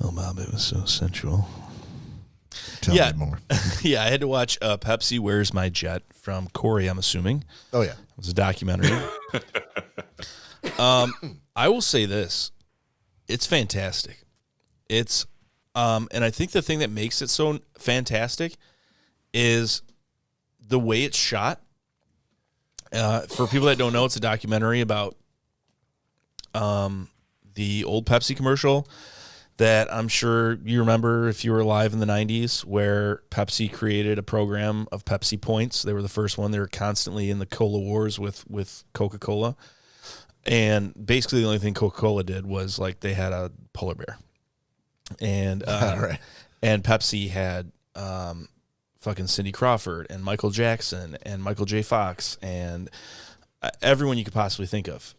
Oh, Bob, it was so sensual. Tell me more. Yeah, I had to watch Pepsi, Where's My Jet from Corey, I'm assuming. Oh, yeah. It was a documentary. I will say this. It's fantastic. It's, and I think the thing that makes it so fantastic is the way it's shot. For people that don't know, it's a documentary about the old Pepsi commercial that I'm sure you remember if you were alive in the 90s, where Pepsi created a program of Pepsi points. They were the first one. They were constantly in the cola wars with Coca-Cola. And basically the only thing Coca-Cola did was like they had a polar bear. And Right. and Pepsi had fucking Cindy Crawford and Michael Jackson and Michael J. Fox and everyone you could possibly think of.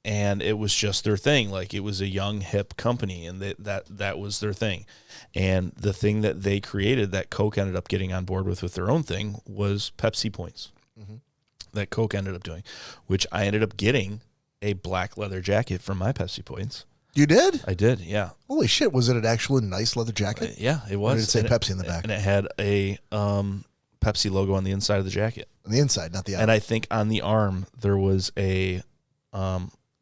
and it was just their thing. Like, it was a young, hip company, and that was their thing. And the thing that they created that Coke ended up getting on board with their own thing was Pepsi points. That Coke ended up doing, which I ended up getting a black leather jacket from my Pepsi points. You did? I did, yeah. Holy shit! Was it an actual nice leather jacket? Yeah, it was. Or did it say Pepsi in the back? And it had a Pepsi logo on the inside of the jacket. On the inside, not the outside. And I think on the arm there was a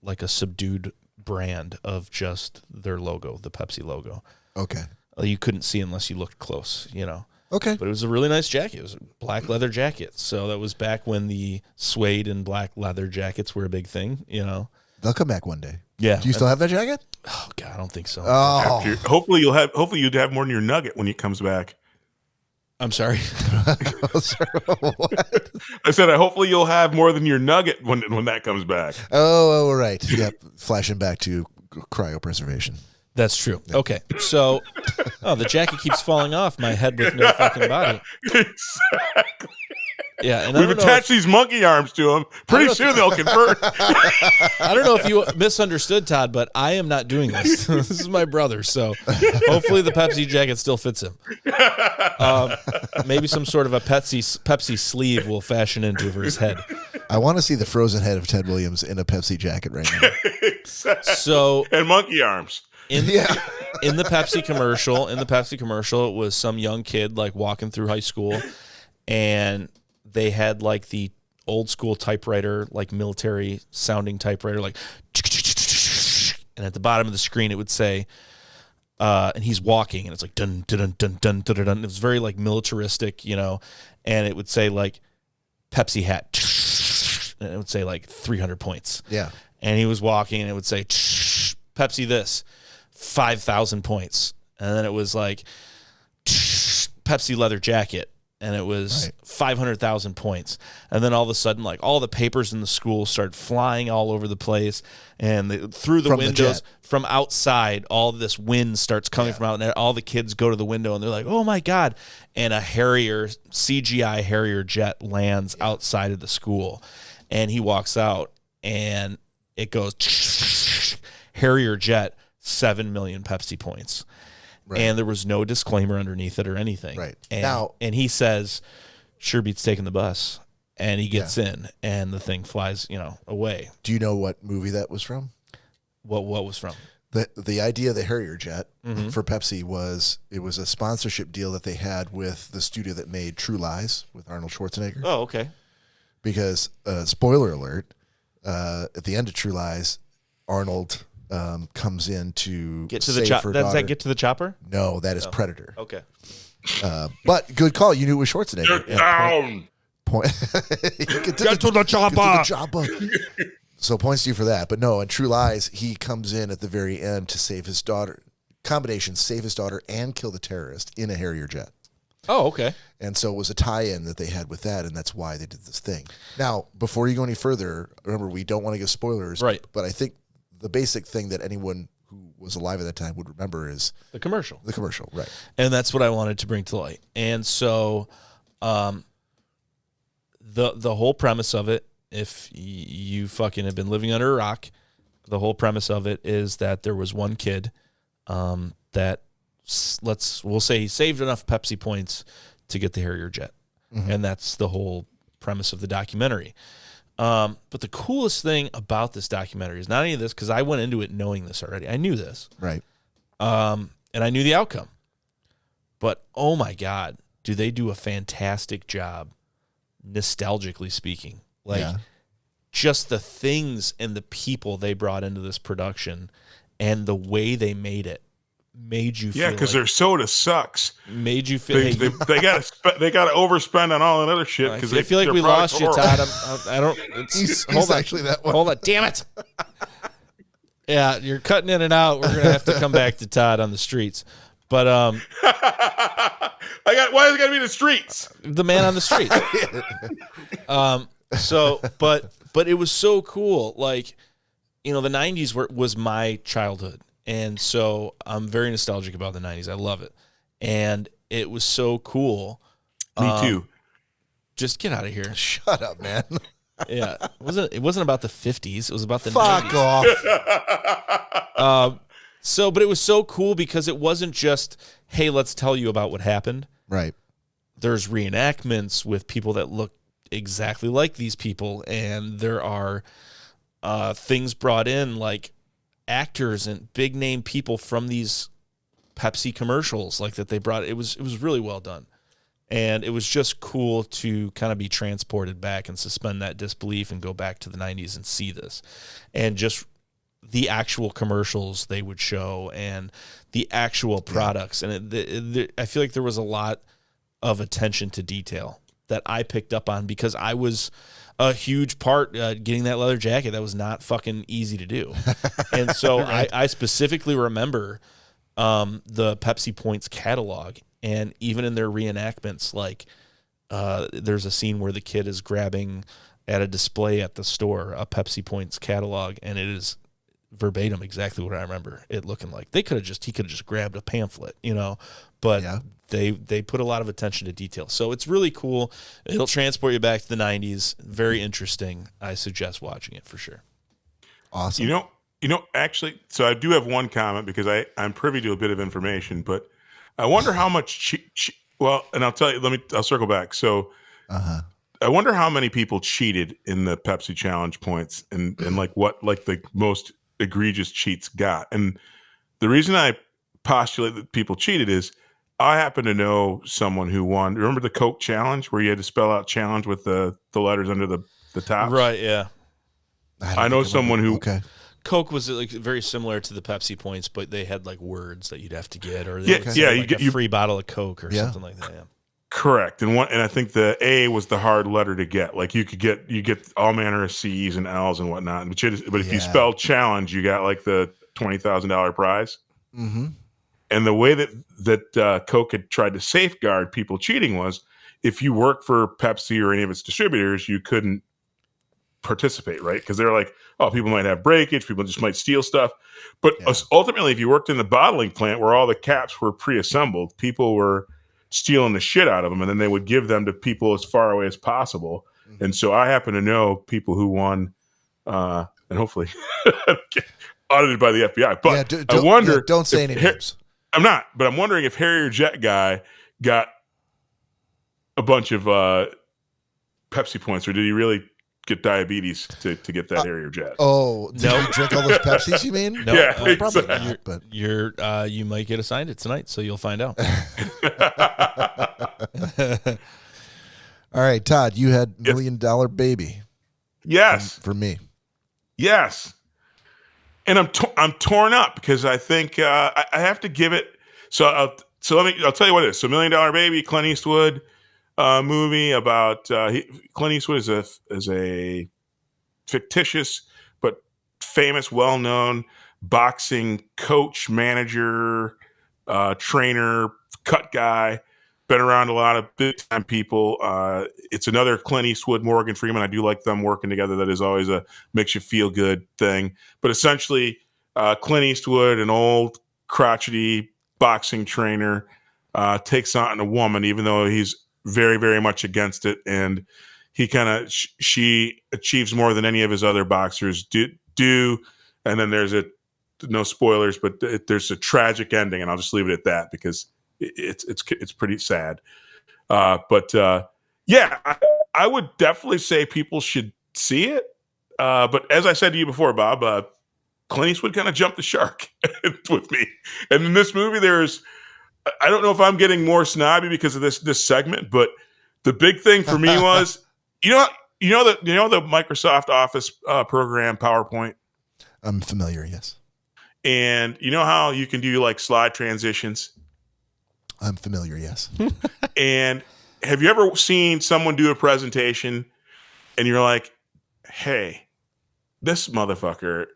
like a subdued brand of just their logo, the Pepsi logo. Okay. You couldn't see unless you looked close, you know. Okay. But it was a really nice jacket. It was a black leather jacket. So that was back when the suede and black leather jackets were a big thing, you know. They'll come back one day. Yeah. Do you still have that jacket? Oh God, I don't think so. Oh. Hopefully you'd have more than your nugget when it comes back. I'm sorry. What? I said, hopefully you'll have more than your nugget when that comes back. Oh, right. Yep. Flashing back to cryopreservation. That's true. Okay. So, the jacket keeps falling off my head with no fucking body. Exactly. Yeah, and We've attached these monkey arms to them. Pretty soon they'll convert. I don't know if you misunderstood, Todd, but I am not doing this. This is my brother, so hopefully the Pepsi jacket still fits him. Maybe some sort of a Pepsi sleeve will fashion into for his head. I want to see the frozen head of Ted Williams in a Pepsi jacket right now. Exactly. So, and monkey arms. in the Pepsi commercial, it was some young kid like walking through high school, and they had like the old school typewriter, like military sounding typewriter, like, and at the bottom of the screen it would say, and he's walking, and it's like dun dun dun dun dun dun dun. It was very like militaristic, you know, and it would say like Pepsi hat, and it would say like 300 points. Yeah. And he was walking, and it would say Pepsi this 5,000 points, and then it was like Pepsi leather jacket, and it was 500,000 points. And then all of a sudden, like, all the papers in the school started flying all over the place, and through the windows from outside, all this wind starts coming from out, and all the kids go to the window, and they're like, oh my God. And a CGI Harrier jet lands outside of the school, and he walks out, and it goes Harrier jet, 7 million Pepsi points. Right. And there was no disclaimer underneath it or anything. Right. And he says, sure beats taking the bus. And he gets in, and the thing flies, away. Do you know what movie that was from? What was from? The idea of the Harrier jet for Pepsi was a sponsorship deal that they had with the studio that made True Lies with Arnold Schwarzenegger. Oh, okay. Because, spoiler alert, at the end of True Lies, Arnold comes in to get to the chopper. Does that get to the chopper? No, that is Predator. Okay. But good call. You knew it was Schwarzenegger. Get down. Get to the chopper. So points to you for that. But no, in True Lies, he comes in at the very end to save his daughter. Combination, save his daughter and kill the terrorist in a Harrier jet. Oh, okay. And so it was a tie-in that they had with that, and that's why they did this thing. Now, before you go any further, remember, we don't want to give spoilers. Right. But I think the basic thing that anyone who was alive at that time would remember is the commercial. The commercial, right. And that's what I wanted to bring to light. And so the whole premise of it, if you fucking have been living under a rock, the whole premise of it is that there was one kid that we'll say he saved enough Pepsi points to get the Harrier jet. And that's the whole premise of the documentary. But the coolest thing about this documentary is not only this, because I went into it knowing this already. I knew this. Right. And I knew the outcome. But, oh my God, do they do a fantastic job, nostalgically speaking. Like, just the things and the people they brought into this production and the way they made it made you feel because their soda sucks. Made you feel they got to overspend on all that other shit because I feel like we lost you, Todd. I don't. He's actually that one. Hold on, damn it! Yeah, you're cutting in and out. We're gonna have to come back to Todd on the streets, but why is it gotta be the streets? The man on the street. But it was so cool. Like, the 90s was my childhood. And so I'm very nostalgic about the 90s. I love it. And it was so cool. Me too. Just get out of here. Shut up, man. Yeah, it wasn't about the 50s. It was about the Fuck 90s. off. But it was so cool because it wasn't just, hey, let's tell you about what happened. Right. There's reenactments with people that look exactly like these people, and there are things brought in like actors and big name people from these Pepsi commercials like that they brought. It was really well done. And it was just cool to kind of be transported back and suspend that disbelief and go back to the 90s and see this. And just the actual commercials they would show and the actual products. And I feel like there was a lot of attention to detail that I picked up on because I was a huge part getting that leather jacket. That was not fucking easy to do. And so right. I specifically remember the Pepsi Points catalog. And even in their reenactments, like there's a scene where the kid is grabbing at a display at the store a Pepsi Points catalog, and it is verbatim exactly what I remember it looking like. He could have just grabbed a pamphlet, but they put a lot of attention to detail. So it's really cool. It'll transport you back to the 90s. Very interesting. I suggest watching it for sure. Awesome. Actually, so I do have one comment because I'm privy to a bit of information, but I wonder how much and I'll tell you, I'll circle back. So I wonder how many people cheated in the Pepsi challenge points and like what like the most egregious cheats got. And the reason I postulate that people cheated is I happen to know someone who won. Remember the Coke challenge where you had to spell out challenge with the letters under the top? Right, yeah. I know someone who Coke was like very similar to the Pepsi Points, but they had like words that you'd have to get, or you get a free bottle of Coke or something like that. Yeah. Correct, and I think the A was the hard letter to get. Like you get all manner of C's and L's and whatnot. But if you spelled challenge, you got like the $20,000 prize. Mm-hmm. And the way that Coke had tried to safeguard people cheating was if you work for Pepsi or any of its distributors, you couldn't participate, right? Because they're like, oh, people might have breakage, people just might steal stuff. But ultimately, if you worked in the bottling plant where all the caps were pre-assembled, people were stealing the shit out of them, and then they would give them to people as far away as possible. Mm-hmm. And so I happen to know people who won, and hopefully audited by the FBI. But I wonder. Don't say any names. I'm not, but I'm wondering if Harrier Jet guy got a bunch of Pepsi points, or did he really get diabetes to get that Harrier Jet? Oh, no! You drink all those Pepsis? You mean? No, yeah, probably not. But you might get assigned it tonight, so you'll find out. All right, Todd, you had $1 Million Baby. Yes, for me. Yes, and I'm torn up because I think I have to give it. So I'll tell you what it is. So $1 Million Baby, Clint Eastwood. Movie about Clint Eastwood is a fictitious but famous, well-known boxing coach, manager, trainer, cut guy. Been around a lot of big-time people. It's another Clint Eastwood, Morgan Freeman. I do like them working together. That is always a makes you feel good thing. But essentially, Clint Eastwood, an old crotchety boxing trainer, takes on a woman, even though he's very, very much against it, and he she achieves more than any of his other boxers do. And then there's no spoilers, but there's a tragic ending, and I'll just leave it at that because it's pretty sad. But I would definitely say people should see it. But as I said to you before, Bob, Clint Eastwood kind of jumped the shark with me, and in this movie I don't know if I'm getting more snobby because of this segment, but the big thing for me was, you know the Microsoft Office program PowerPoint. I'm familiar, yes. And you know how you can do like slide transitions. I'm familiar, yes. And have you ever seen someone do a presentation, and you're like, "Hey, this motherfucker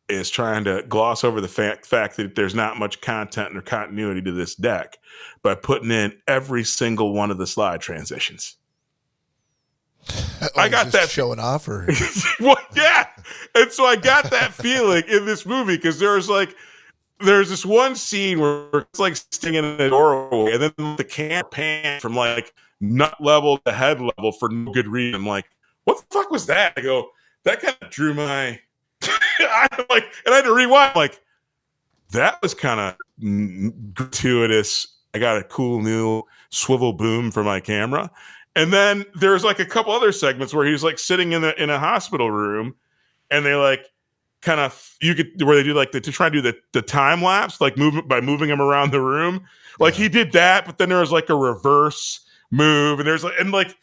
is trying to gloss over the fact that there's not much content or continuity to this deck by putting in every single one of the slide transitions." I got that showing off, or well, yeah. And so I got that feeling in this movie because there's this one scene where it's like sitting in a doorway, and then the camera pan from like nut level to head level for no good reason. I'm like, what the fuck was that? I go, that kind of drew my, I'm like, and I had to rewind, like, that was kind of gratuitous. I got a cool new swivel boom for my camera. And then there's like a couple other segments where he's like sitting in a hospital room, and they like kind of where they do like to try to do the time lapse, like moving him around the room. Like he did that, but then there was like a reverse move, and there's like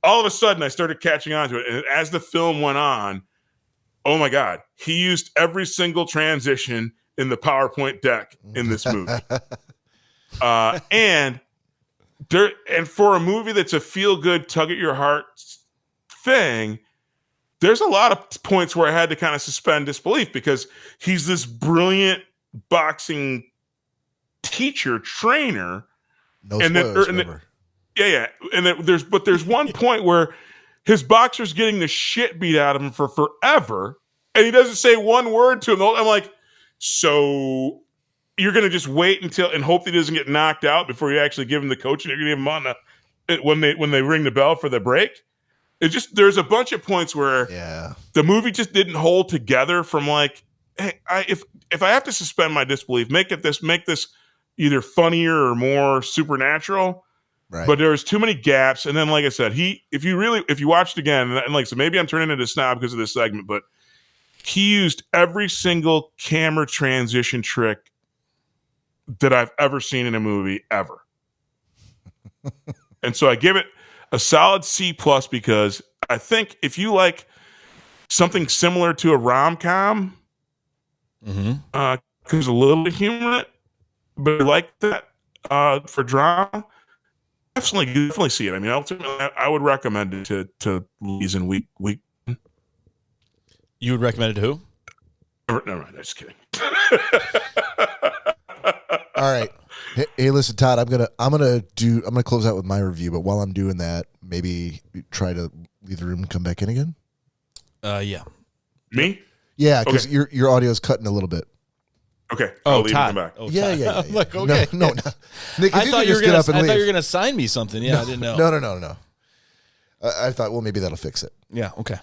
all of a sudden I started catching on to it. And as the film went on, oh my God, he used every single transition in the PowerPoint deck in this movie. And for a movie that's a feel-good, tug-at-your-heart thing, there's a lot of points where I had to kind of suspend disbelief because he's this brilliant boxing teacher, trainer. No spoilers, remember. Yeah. And there's one point where his boxer's getting the shit beat out of him for forever, and he doesn't say one word to him. I'm like, so you're going to just wait until and hope that he doesn't get knocked out before you actually give him the coaching? You're going to give him on when they ring the bell for the break? There's a bunch of points where the movie just didn't hold together from like, hey, if I have to suspend my disbelief, make this either funnier or more supernatural. Right. But there's too many gaps. And then, like I said, if you watched again, and like, so maybe I'm turning into a snob because of this segment, but he used every single camera transition trick that I've ever seen in a movie ever. And so I give it a solid C+ because I think if you like something similar to a rom-com, there's a little bit of humor in it, but I like that for drama, definitely see it. I mean, ultimately, I would recommend it to Lee's in week. You would recommend it to who? Never mind. I'm just kidding. All right. Hey, listen, Todd. I'm gonna close out with my review. But while I'm doing that, maybe try to leave the room and come back in again. Yeah. Me? Yeah, because your audio is cutting a little bit. Okay. Oh, I'll leave Todd. and come back. Oh, Yeah. I'm like, okay. No. Nick, I thought you were gonna sign me something. Yeah, I didn't know. No. I thought, well, maybe that'll fix it. Yeah. Okay.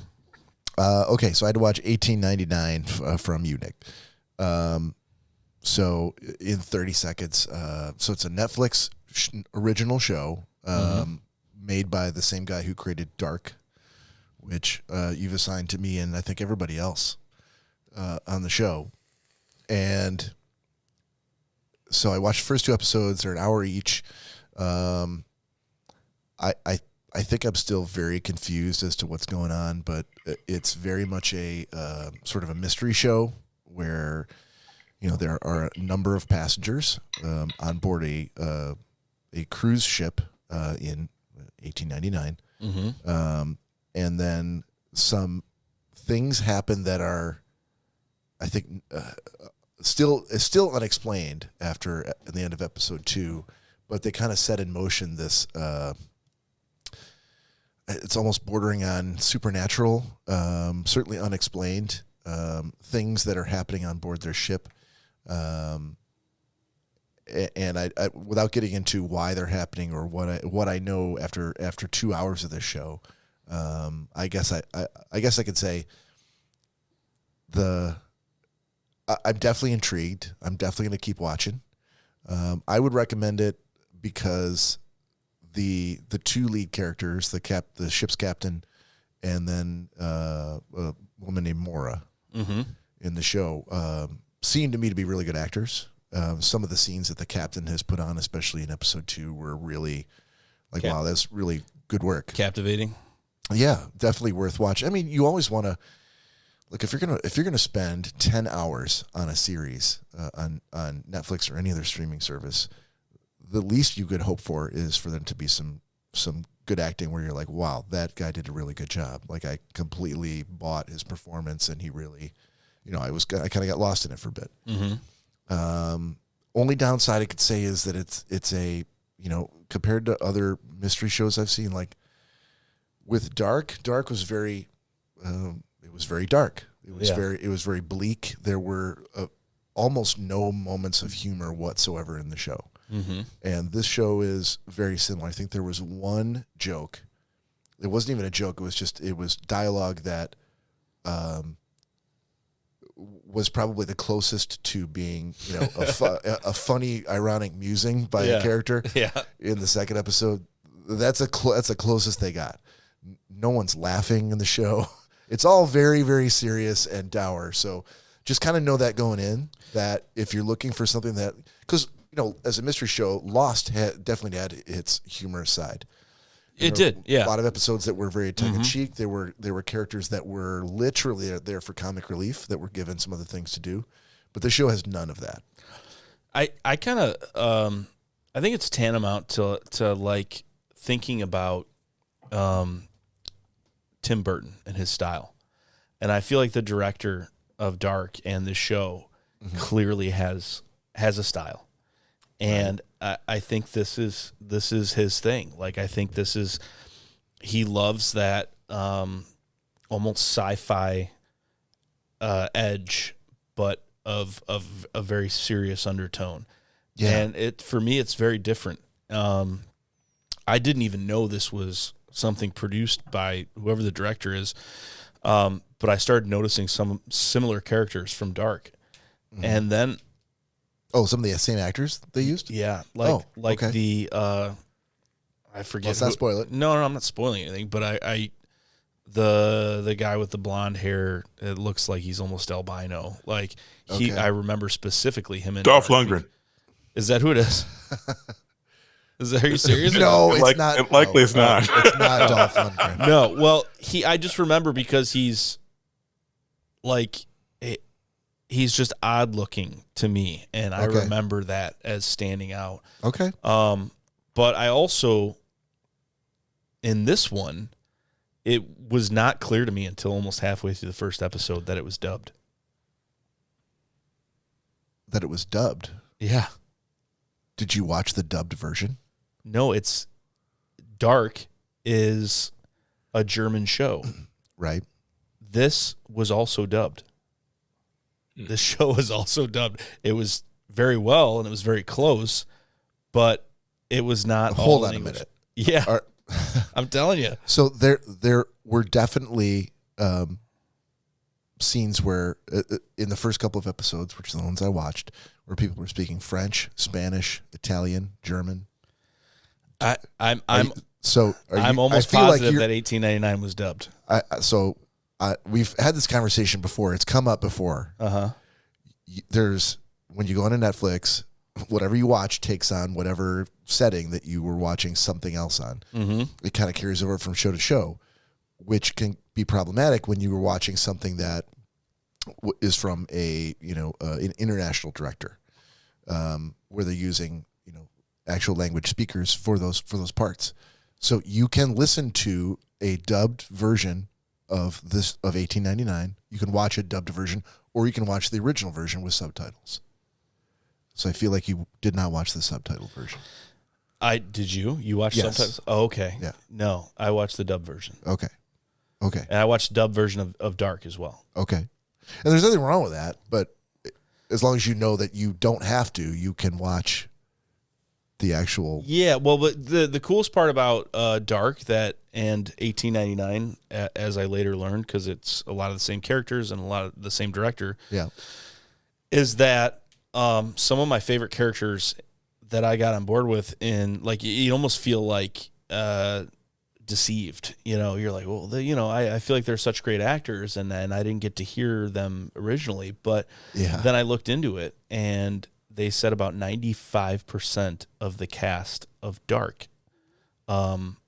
Okay, so I had to watch 1899 from you, Nick. So in 30 seconds, so it's a Netflix original show made by the same guy who created Dark, which you've assigned to me and I think everybody else on the show. And so I watched the first 2 episodes. They're an hour each. I think I'm still very confused as to what's going on, but it's very much a sort of a mystery show where, there are a number of passengers on board a cruise ship in 1899. And then some things happen that are, I think, still unexplained at the end of episode 2, but they kind of set in motion this, it's almost bordering on supernatural, certainly unexplained things that are happening on board their ship. And I without getting into why they're happening or what I know after 2 hours of this show, I guess I could say I'm definitely intrigued. I'm definitely going to keep watching. I would recommend it because the 2 lead characters, the ship's captain, and then a woman named Mora in the show, seem to me to be really good actors. Some of the scenes that the captain has put on, especially in episode 2, were really like, wow, that's really good work. Captivating. Yeah, definitely worth watching. I mean, you always want to look if you're gonna spend 10 hours on a series on Netflix or any other streaming service. The least you could hope for is for them to be some good acting where you're like, wow, that guy did a really good job. Like, I completely bought his performance, and he really, I kind of got lost in it for a bit. Only downside I could say is that it's a, compared to other mystery shows I've seen, like with Dark was very, it was very dark. It was very bleak. There were almost no moments of humor whatsoever in the show. And this show is very similar. I think there was one joke It wasn't even a joke. It was dialogue that was probably the closest to being, a funny, ironic musing by a character in the second episode. That's the closest they got. No one's laughing in the show. It's all very, very serious and dour. So just kind of know that going in, that if you're looking for something that, because, as a mystery show, Lost definitely had its humorous side. It did, yeah. A lot of episodes that were very tongue-in-cheek. There were characters that were literally there for comic relief, that were given some other things to do. But the show has none of that. I kind of, I think it's tantamount to like thinking about Tim Burton and his style. And I feel like the director of Dark and the show clearly has a style. And I think this is his thing. Like, I think he loves that almost sci-fi edge, but of a very serious undertone. Yeah. And for me, it's very different. I didn't even know this was something produced by whoever the director is. But I started noticing some similar characters from Dark. And then... Oh, some of the same actors they used? Yeah. I forget. Let's not spoil it. No, I'm not spoiling anything, but the guy with the blonde hair, it looks like he's almost albino. Like, I remember specifically him in Dolph Dark. Lundgren. Is that who it is? Are you serious? No, it's not. Likely it's not. It's not Dolph Lundgren. No, well, I just remember because he's like, he's just odd looking to me, and I remember that as standing out. Okay. But I also, in this one, it was not clear to me until almost halfway through the first episode that it was dubbed. That it was dubbed? Yeah. Did you watch the dubbed version? No, Dark is a German show. Right. This was also dubbed. This show was also dubbed. It was very well, and it was very close, but it was not all Hold on English. a minute. Yeah. I'm telling you. So there were definitely scenes where in the first couple of episodes, which are the ones I watched, where people were speaking French, Spanish, Italian, German. I'm almost positive that 1899 was dubbed. We've had this conversation before. It's come up before. There's, when you go into Netflix, whatever you watch takes on whatever setting that you were watching something else on. It kind of carries over from show to show, which can be problematic when you were watching something that is from an international director, where they're using actual language speakers for those parts. So you can listen to a dubbed version of 1899. You can watch a dubbed version, or you can watch the original version with subtitles. So I feel like you did not watch the subtitled version. Did you? You watched subtitles? Oh, okay. Yeah. No, I watched the dubbed version. Okay. And I watched the dubbed version of Dark as well. Okay. And there's nothing wrong with that, but as long as you know that you don't have to, you can watch the actual. Yeah, well, but the coolest part about Dark and 1899, as I later learned, because it's a lot of the same characters and a lot of the same director, is that some of my favorite characters that I got on board with, you almost feel like deceived. You're like, well, I feel like they're such great actors, and I didn't get to hear them originally, but then I looked into it, and they said about 95% of the cast of Dark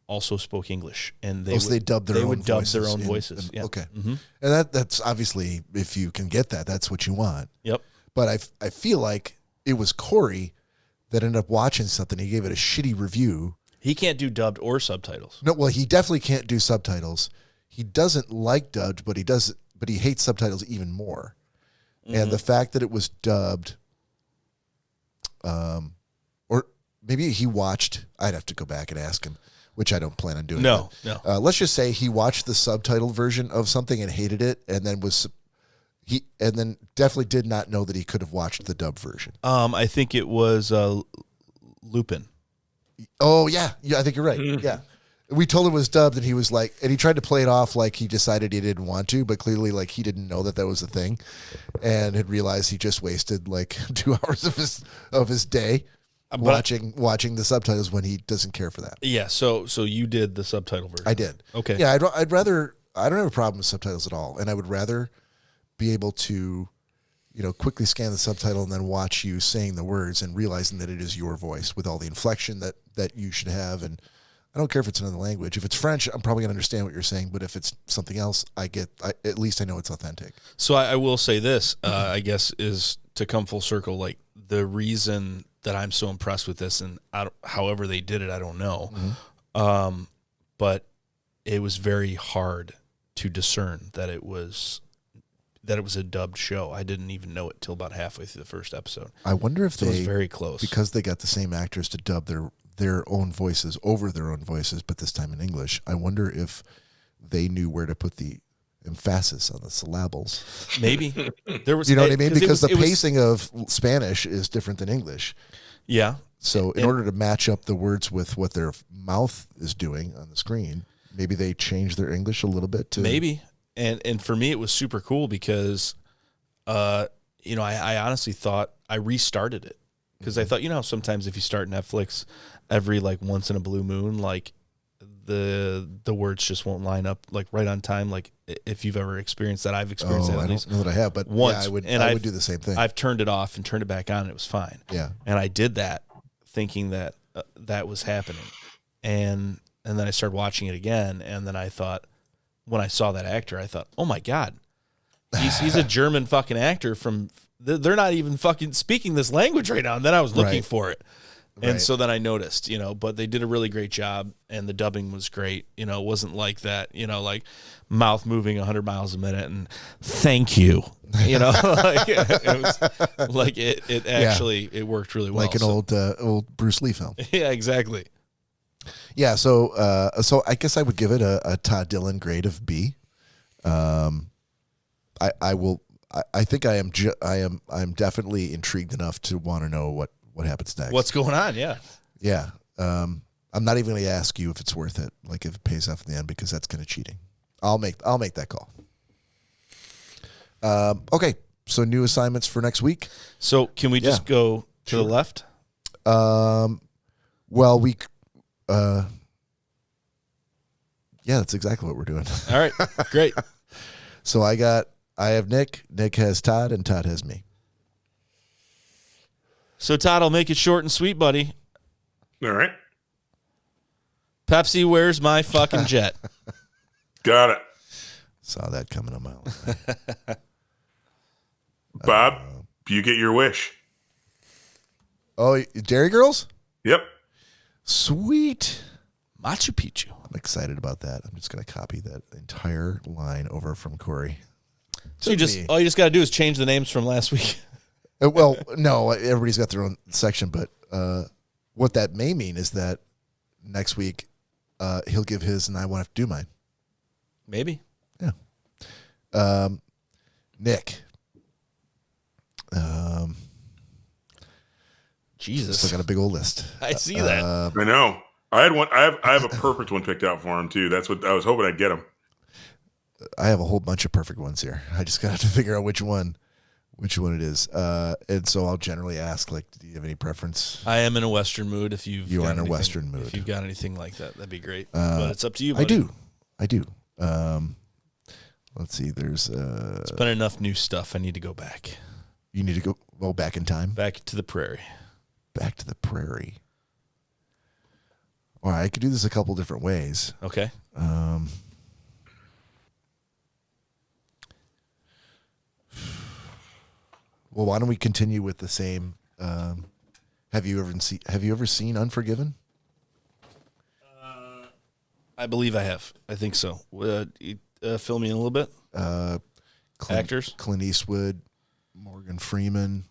also spoke English, and they dubbed their own voices. Yeah. Okay, and that's obviously, if you can get that, that's what you want. Yep. But I feel like it was Corey that ended up watching something. He gave it a shitty review. He can't do dubbed or subtitles. No, well, he definitely can't do subtitles. He doesn't like dubbed, but he hates subtitles even more. And the fact that it was dubbed. Or maybe he watched, I'd have to go back and ask him, which I don't plan on doing. No. Let's just say he watched the subtitled version of something and hated it, and then definitely did not know that he could have watched the dubbed version. I think it was Lupin. Oh yeah, I think you're right. Yeah, We told him it was dubbed, and he was like, and he tried to play it off like he decided he didn't want to, but clearly, like, he didn't know that was a thing, and had realized he just wasted like 2 hours of his day watching the subtitles when he doesn't care for that. Yeah. So you did the subtitle version. I did. Okay. Yeah, I'd rather. I don't have a problem with subtitles at all, and I would rather be able to, quickly scan the subtitle and then watch you saying the words and realizing that it is your voice with all the inflection that you should have. And I don't care if it's another language. If it's French, I'm probably going to understand what you're saying. But if it's something else, at least I know it's authentic. So I will say this, I guess, is to come full circle. Like, the reason that I'm so impressed with this, and however they did it, I don't know. Mm-hmm. But it was very hard to discern that it was a dubbed show. I didn't even know it till about halfway through the first episode. I wonder if it was very close, because they got the same actors to dub their own voices over their own voices, but this time in English. I wonder if they knew where to put the emphasis on the syllables. Maybe there was, what I mean? Because the pacing of Spanish is different than English. Yeah. So in order to match up the words with what their mouth is doing on the screen, maybe they changed their English a little bit. Maybe. And for me, it was super cool because, I honestly thought I restarted it because I thought, sometimes if you start Netflix every like once in a blue moon, like the words just won't line up like right on time. Like if you've ever experienced that, I've experienced that. I don't know that I have, but once, I would do the same thing. I've turned it off and turned it back on, and it was fine. Yeah. And I did that thinking that that was happening. And then I started watching it again. And then I thought, when I saw that actor, I thought, oh my God, he's a German fucking actor they're not even fucking speaking this language right now. And then I was looking for it. And so then I noticed, but they did a really great job, and the dubbing was great. It wasn't like that, like mouth moving 100 miles a minute and thank you, like it was like it actually, it worked really well. Like an old Bruce Lee film. Yeah, exactly. Yeah. So I guess I would give it a Todd Dillon grade of B. I think I'm definitely intrigued enough to want to know what happens next. What's going on? Yeah. Yeah. I'm not even going to ask you if it's worth it, like if it pays off in the end, because that's kind of cheating. I'll make that call. Okay. So new assignments for next week. So can we just go to the left? Well, yeah, that's exactly what we're doing. All right. Great. So I have Nick has Todd, and Todd has me. So, Todd, I'll make it short and sweet, buddy. All right. Pepsi, where's my fucking jet? Got it. Saw that coming a mile away. Bob, you get your wish. Oh, Dairy Girls? Yep. Sweet. Machu Picchu. I'm excited about that. I'm just going to copy that entire line over from Corey. So all you just got to do is change the names from last week. Well, no, everybody's got their own section, but what that may mean is that next week he'll give his and I won't have to do mine. Maybe. Yeah. Nick. Jesus. Still got a big old list. I see that. I know. I had one. I have a perfect one picked out for him too. That's what I was hoping I'd get him. I have a whole bunch of perfect ones here. I just got to figure out which one it is. And so I'll generally ask, like, do you have any preference? I am in a Western mood. If you are in a Western mood. If you've got anything like that, that'd be great. But it's up to you, buddy. I do. Let's see. There's it's been enough new stuff. I need to go back. You need to go back in time? Back to the prairie. Back to the prairie. All right, I could do this a couple different ways. Okay. Well, why don't we continue with the same? Have you ever seen Unforgiven? I believe I have. I think so. Fill me in a little bit. Actors: Clint Eastwood, Morgan Freeman.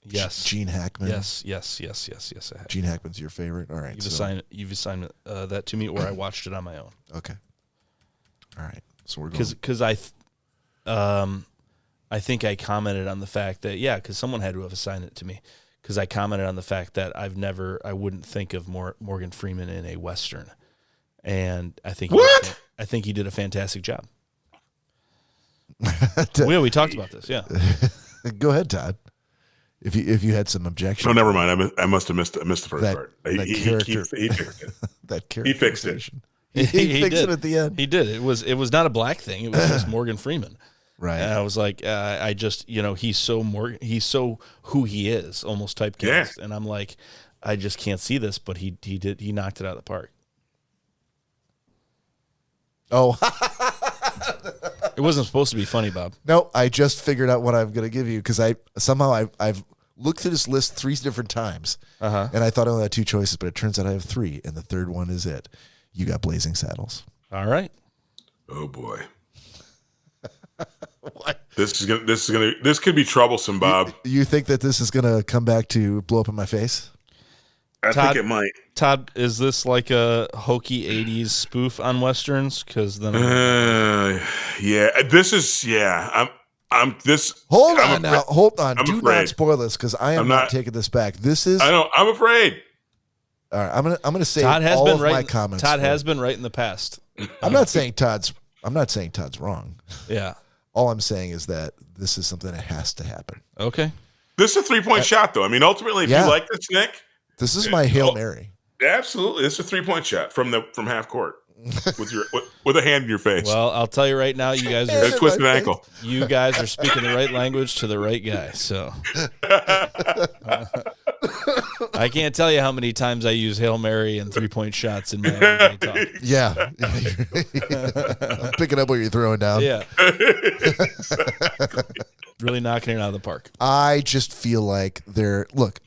Yes. Gene Hackman. Yes. I have. Gene Hackman's your favorite. All right. You've assigned that to me, or I watched it on my own. Okay. All right. So we're going because I think I commented on the fact that because someone had to have assigned it to me, because I commented on the fact that I wouldn't think of Morgan Freeman in a Western, and I think What? I think he did a fantastic job. To- We talked about this. Yeah. Go ahead, Todd. If you had some objections. Oh, never mind. I must have missed the first part. That He character- fixed it. that character. He fixed it. He fixed did. it at the end. He did. It was not a black thing. It was just Morgan Freeman. Right. And I was like, I just, he's so who he is, almost typecast. Yeah. And I'm like, I just can't see this, but he knocked it out of the park. Oh, It wasn't supposed to be funny, Bob. no, I just figured out what I'm going to give you because I've looked through this list 3 different times. Uh-huh. And I thought I only had 2 choices, but it turns out I have 3, and the third one is it. You got Blazing Saddles. All right. Oh boy. What? This could be troublesome, Bob. You think that this is going to come back to blow up in my face? I Todd- think it might. Todd, is this like a hokey 80s spoof on Westerns? Because then Yeah. This is. Yeah. I'm this. Hold I'm on now. Hold on. I'm Do afraid. not spoil this because I am I'm not not- taking this back. This is I know. I'm afraid. all right. I'm gonna say Todd has all been of right. my comments. Todd for- has been right in the past. I'm not saying Todd's wrong. Yeah. All I'm saying is that this is something that has to happen. Okay. This is a 3-point shot, though. I mean, ultimately, if Yeah. you like this, Nick, This is my Hail Oh. Mary. absolutely, it's a 3-point shot from half court with a hand in your face. Well, I'll tell you right now, you guys Yeah. are That's twisted ankle. you guys are speaking the right language to the right guy. So I can't tell you how many times I use Hail Mary and 3-point shots in my everyday talk. Yeah. I'm picking up what you're throwing down. Yeah. Really knocking it out of the park. I just feel like look,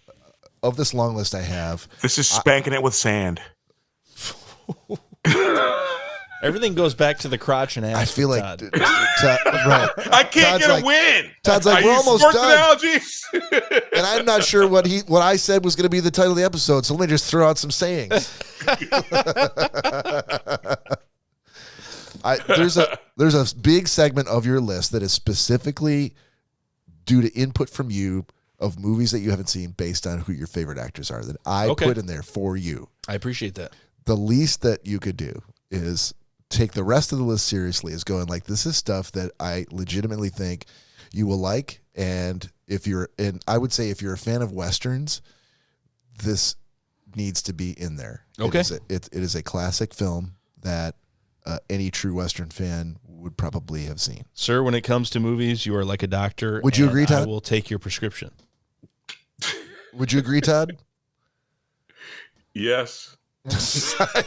of this long list I have, This is spanking it with sand. Everything goes back to the crotch and ass. I feel for like Todd. right. I can't Todd's get like- a win. Todd's like, I we're use almost sports done. analogies. And I'm not sure what I said was going to be the title of the episode, so let me just throw out some sayings. There's a big segment of your list that is specifically due to input from you of movies that you haven't seen based on who your favorite actors are that I Okay. put in there for you. I appreciate that. The least that you could do is take the rest of the list seriously, is going like, this is stuff that I legitimately think you will like. And I would say if you're a fan of Westerns, this needs to be in there. Okay. It is a classic film that any true Western fan would probably have seen. Sir, when it comes to movies, you are like a doctor. Would you and agree, Todd? I will take your prescription. Would you agree, Todd? Yes,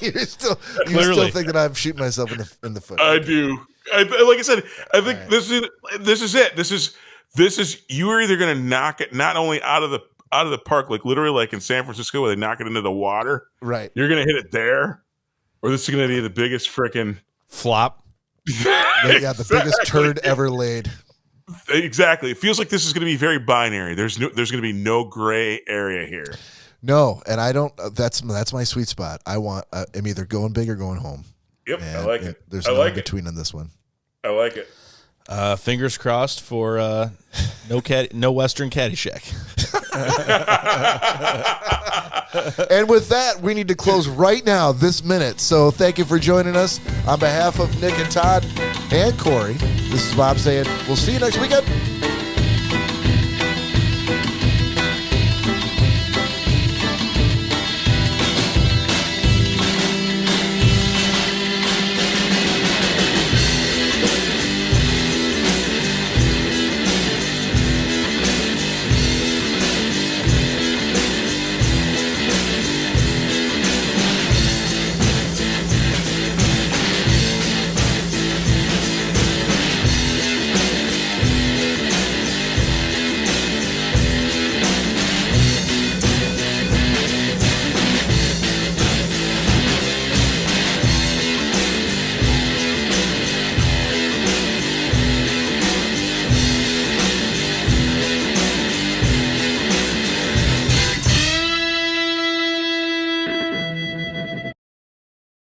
you still Clearly. think that I'm shooting myself in the foot. I do. Like I said, I think All right. this is it. This is you are either going to knock it not only out of the park, like literally like in San Francisco where they knock it into the water. Right. You're going to hit it there, or this is going to be the biggest freaking Flop. Yeah, the biggest turd ever laid. Exactly. It feels like this is going to be very binary. There's going to be no gray area here. No, and I don't. That's my sweet spot. I'm either going big or going home. Yep, I And like it. There's I no like in it. between on this one. I like it. Fingers crossed for no Western Caddyshack. And with that, we need to close right now, this minute. So thank you for joining us. On behalf of Nick and Todd and Corey, this is Bob saying we'll see you next weekend.